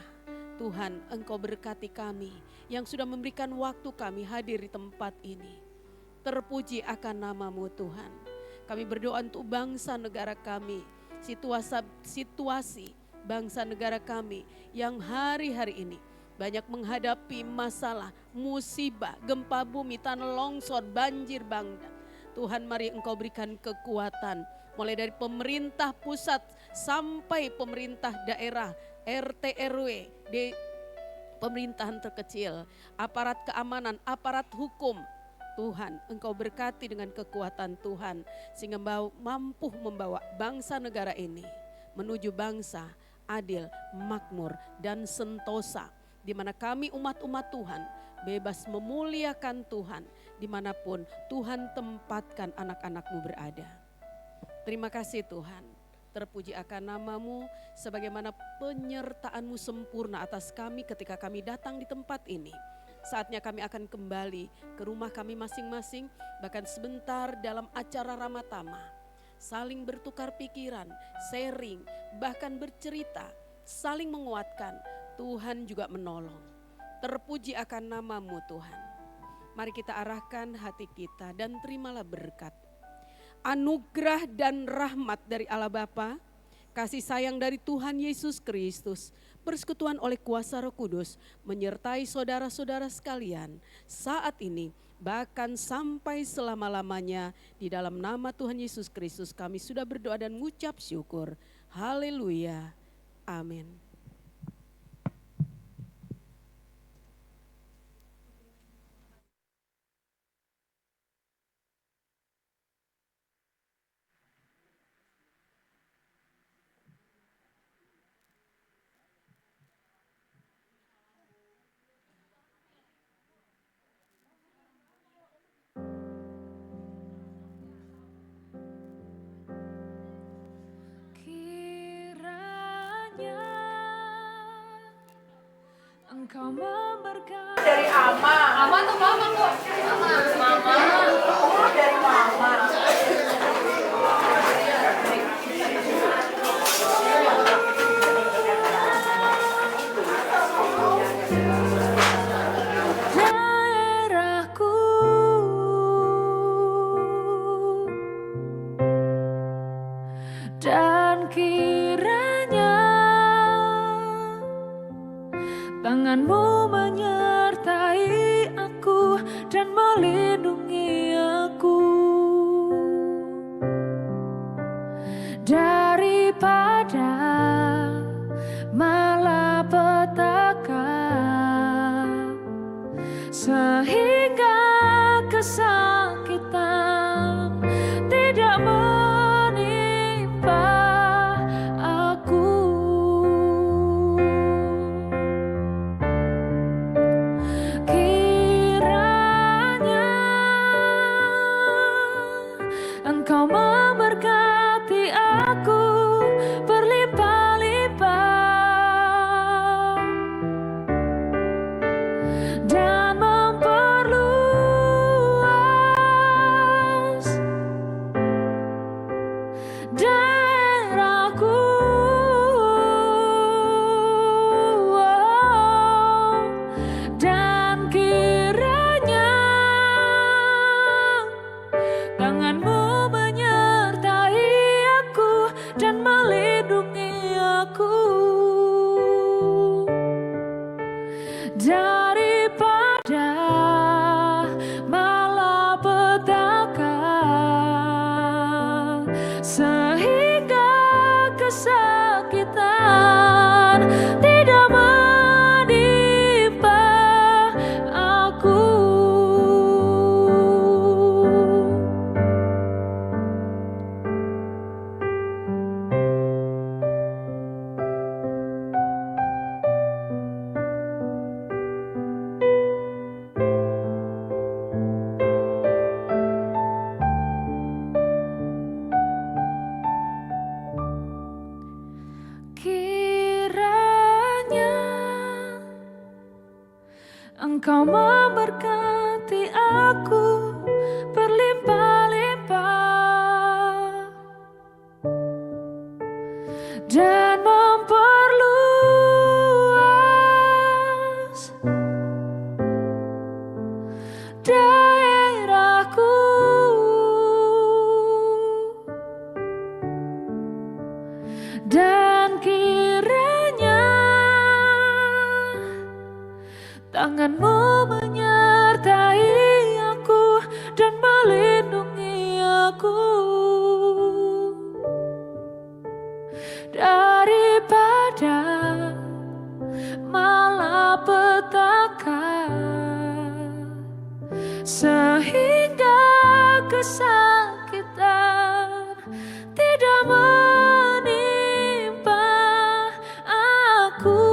Tuhan Engkau berkati kami yang sudah memberikan waktu kami hadir di tempat ini. Terpuji akan nama-Mu Tuhan. Kami berdoa untuk bangsa negara kami, situasi bangsa negara kami yang hari-hari ini banyak menghadapi masalah, musibah, gempa bumi, tanah longsor, banjir bandang. Tuhan, mari Engkau berikan kekuatan mulai dari pemerintah pusat sampai pemerintah daerah, RT RW, di pemerintahan terkecil, aparat keamanan, aparat hukum. Tuhan, Engkau berkati dengan kekuatan Tuhan sehingga mampu membawa bangsa negara ini menuju bangsa adil, makmur, dan sentosa, di mana kami umat-umat Tuhan bebas memuliakan Tuhan dimanapun Tuhan tempatkan anak-anak-Mu berada. Terima kasih Tuhan, terpuji akan nama-Mu, sebagaimana penyertaan-Mu sempurna atas kami ketika kami datang di tempat ini. Saatnya kami akan kembali ke rumah kami masing-masing, bahkan sebentar dalam acara Ramatama. Saling bertukar pikiran, sharing, bahkan bercerita, saling menguatkan. Tuhan juga menolong. Terpuji akan nama-Mu Tuhan. Mari kita arahkan hati kita dan terimalah berkat. Anugerah dan rahmat dari Allah Bapa, kasih sayang dari Tuhan Yesus Kristus, persekutuan oleh kuasa Roh Kudus menyertai saudara-saudara sekalian saat ini bahkan sampai selama-lamanya. Di dalam nama Tuhan Yesus Kristus kami sudah berdoa dan mengucap syukur. Haleluya. Amin. Engkau memberkati. Dari Ama tuh mama kok. Mama. Oh, dari mama. Daerahku dan kiranya tangan-Mu menyertai aku dan melindungi aku daripada malapetaka, sehingga kesakitan tidak menimpa aku. Engkau memberkati aku berlimpah-limpah dan memperluas memberkati aku berlimpah-limpah dan memperluas daerahku, dan kiranya tangan-Mu menyertai aku dan melindungi aku daripada malapetaka, sehingga kesakitan tidak menimpa aku.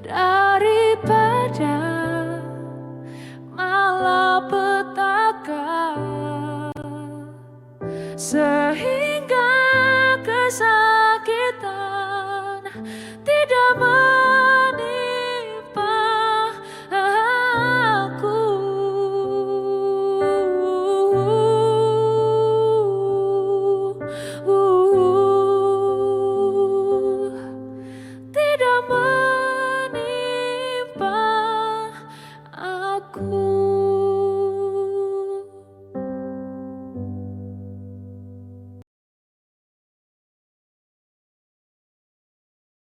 Daripada malapetaka, sehingga kesakitan tidak menimpa aku. Tidak menimpa aku.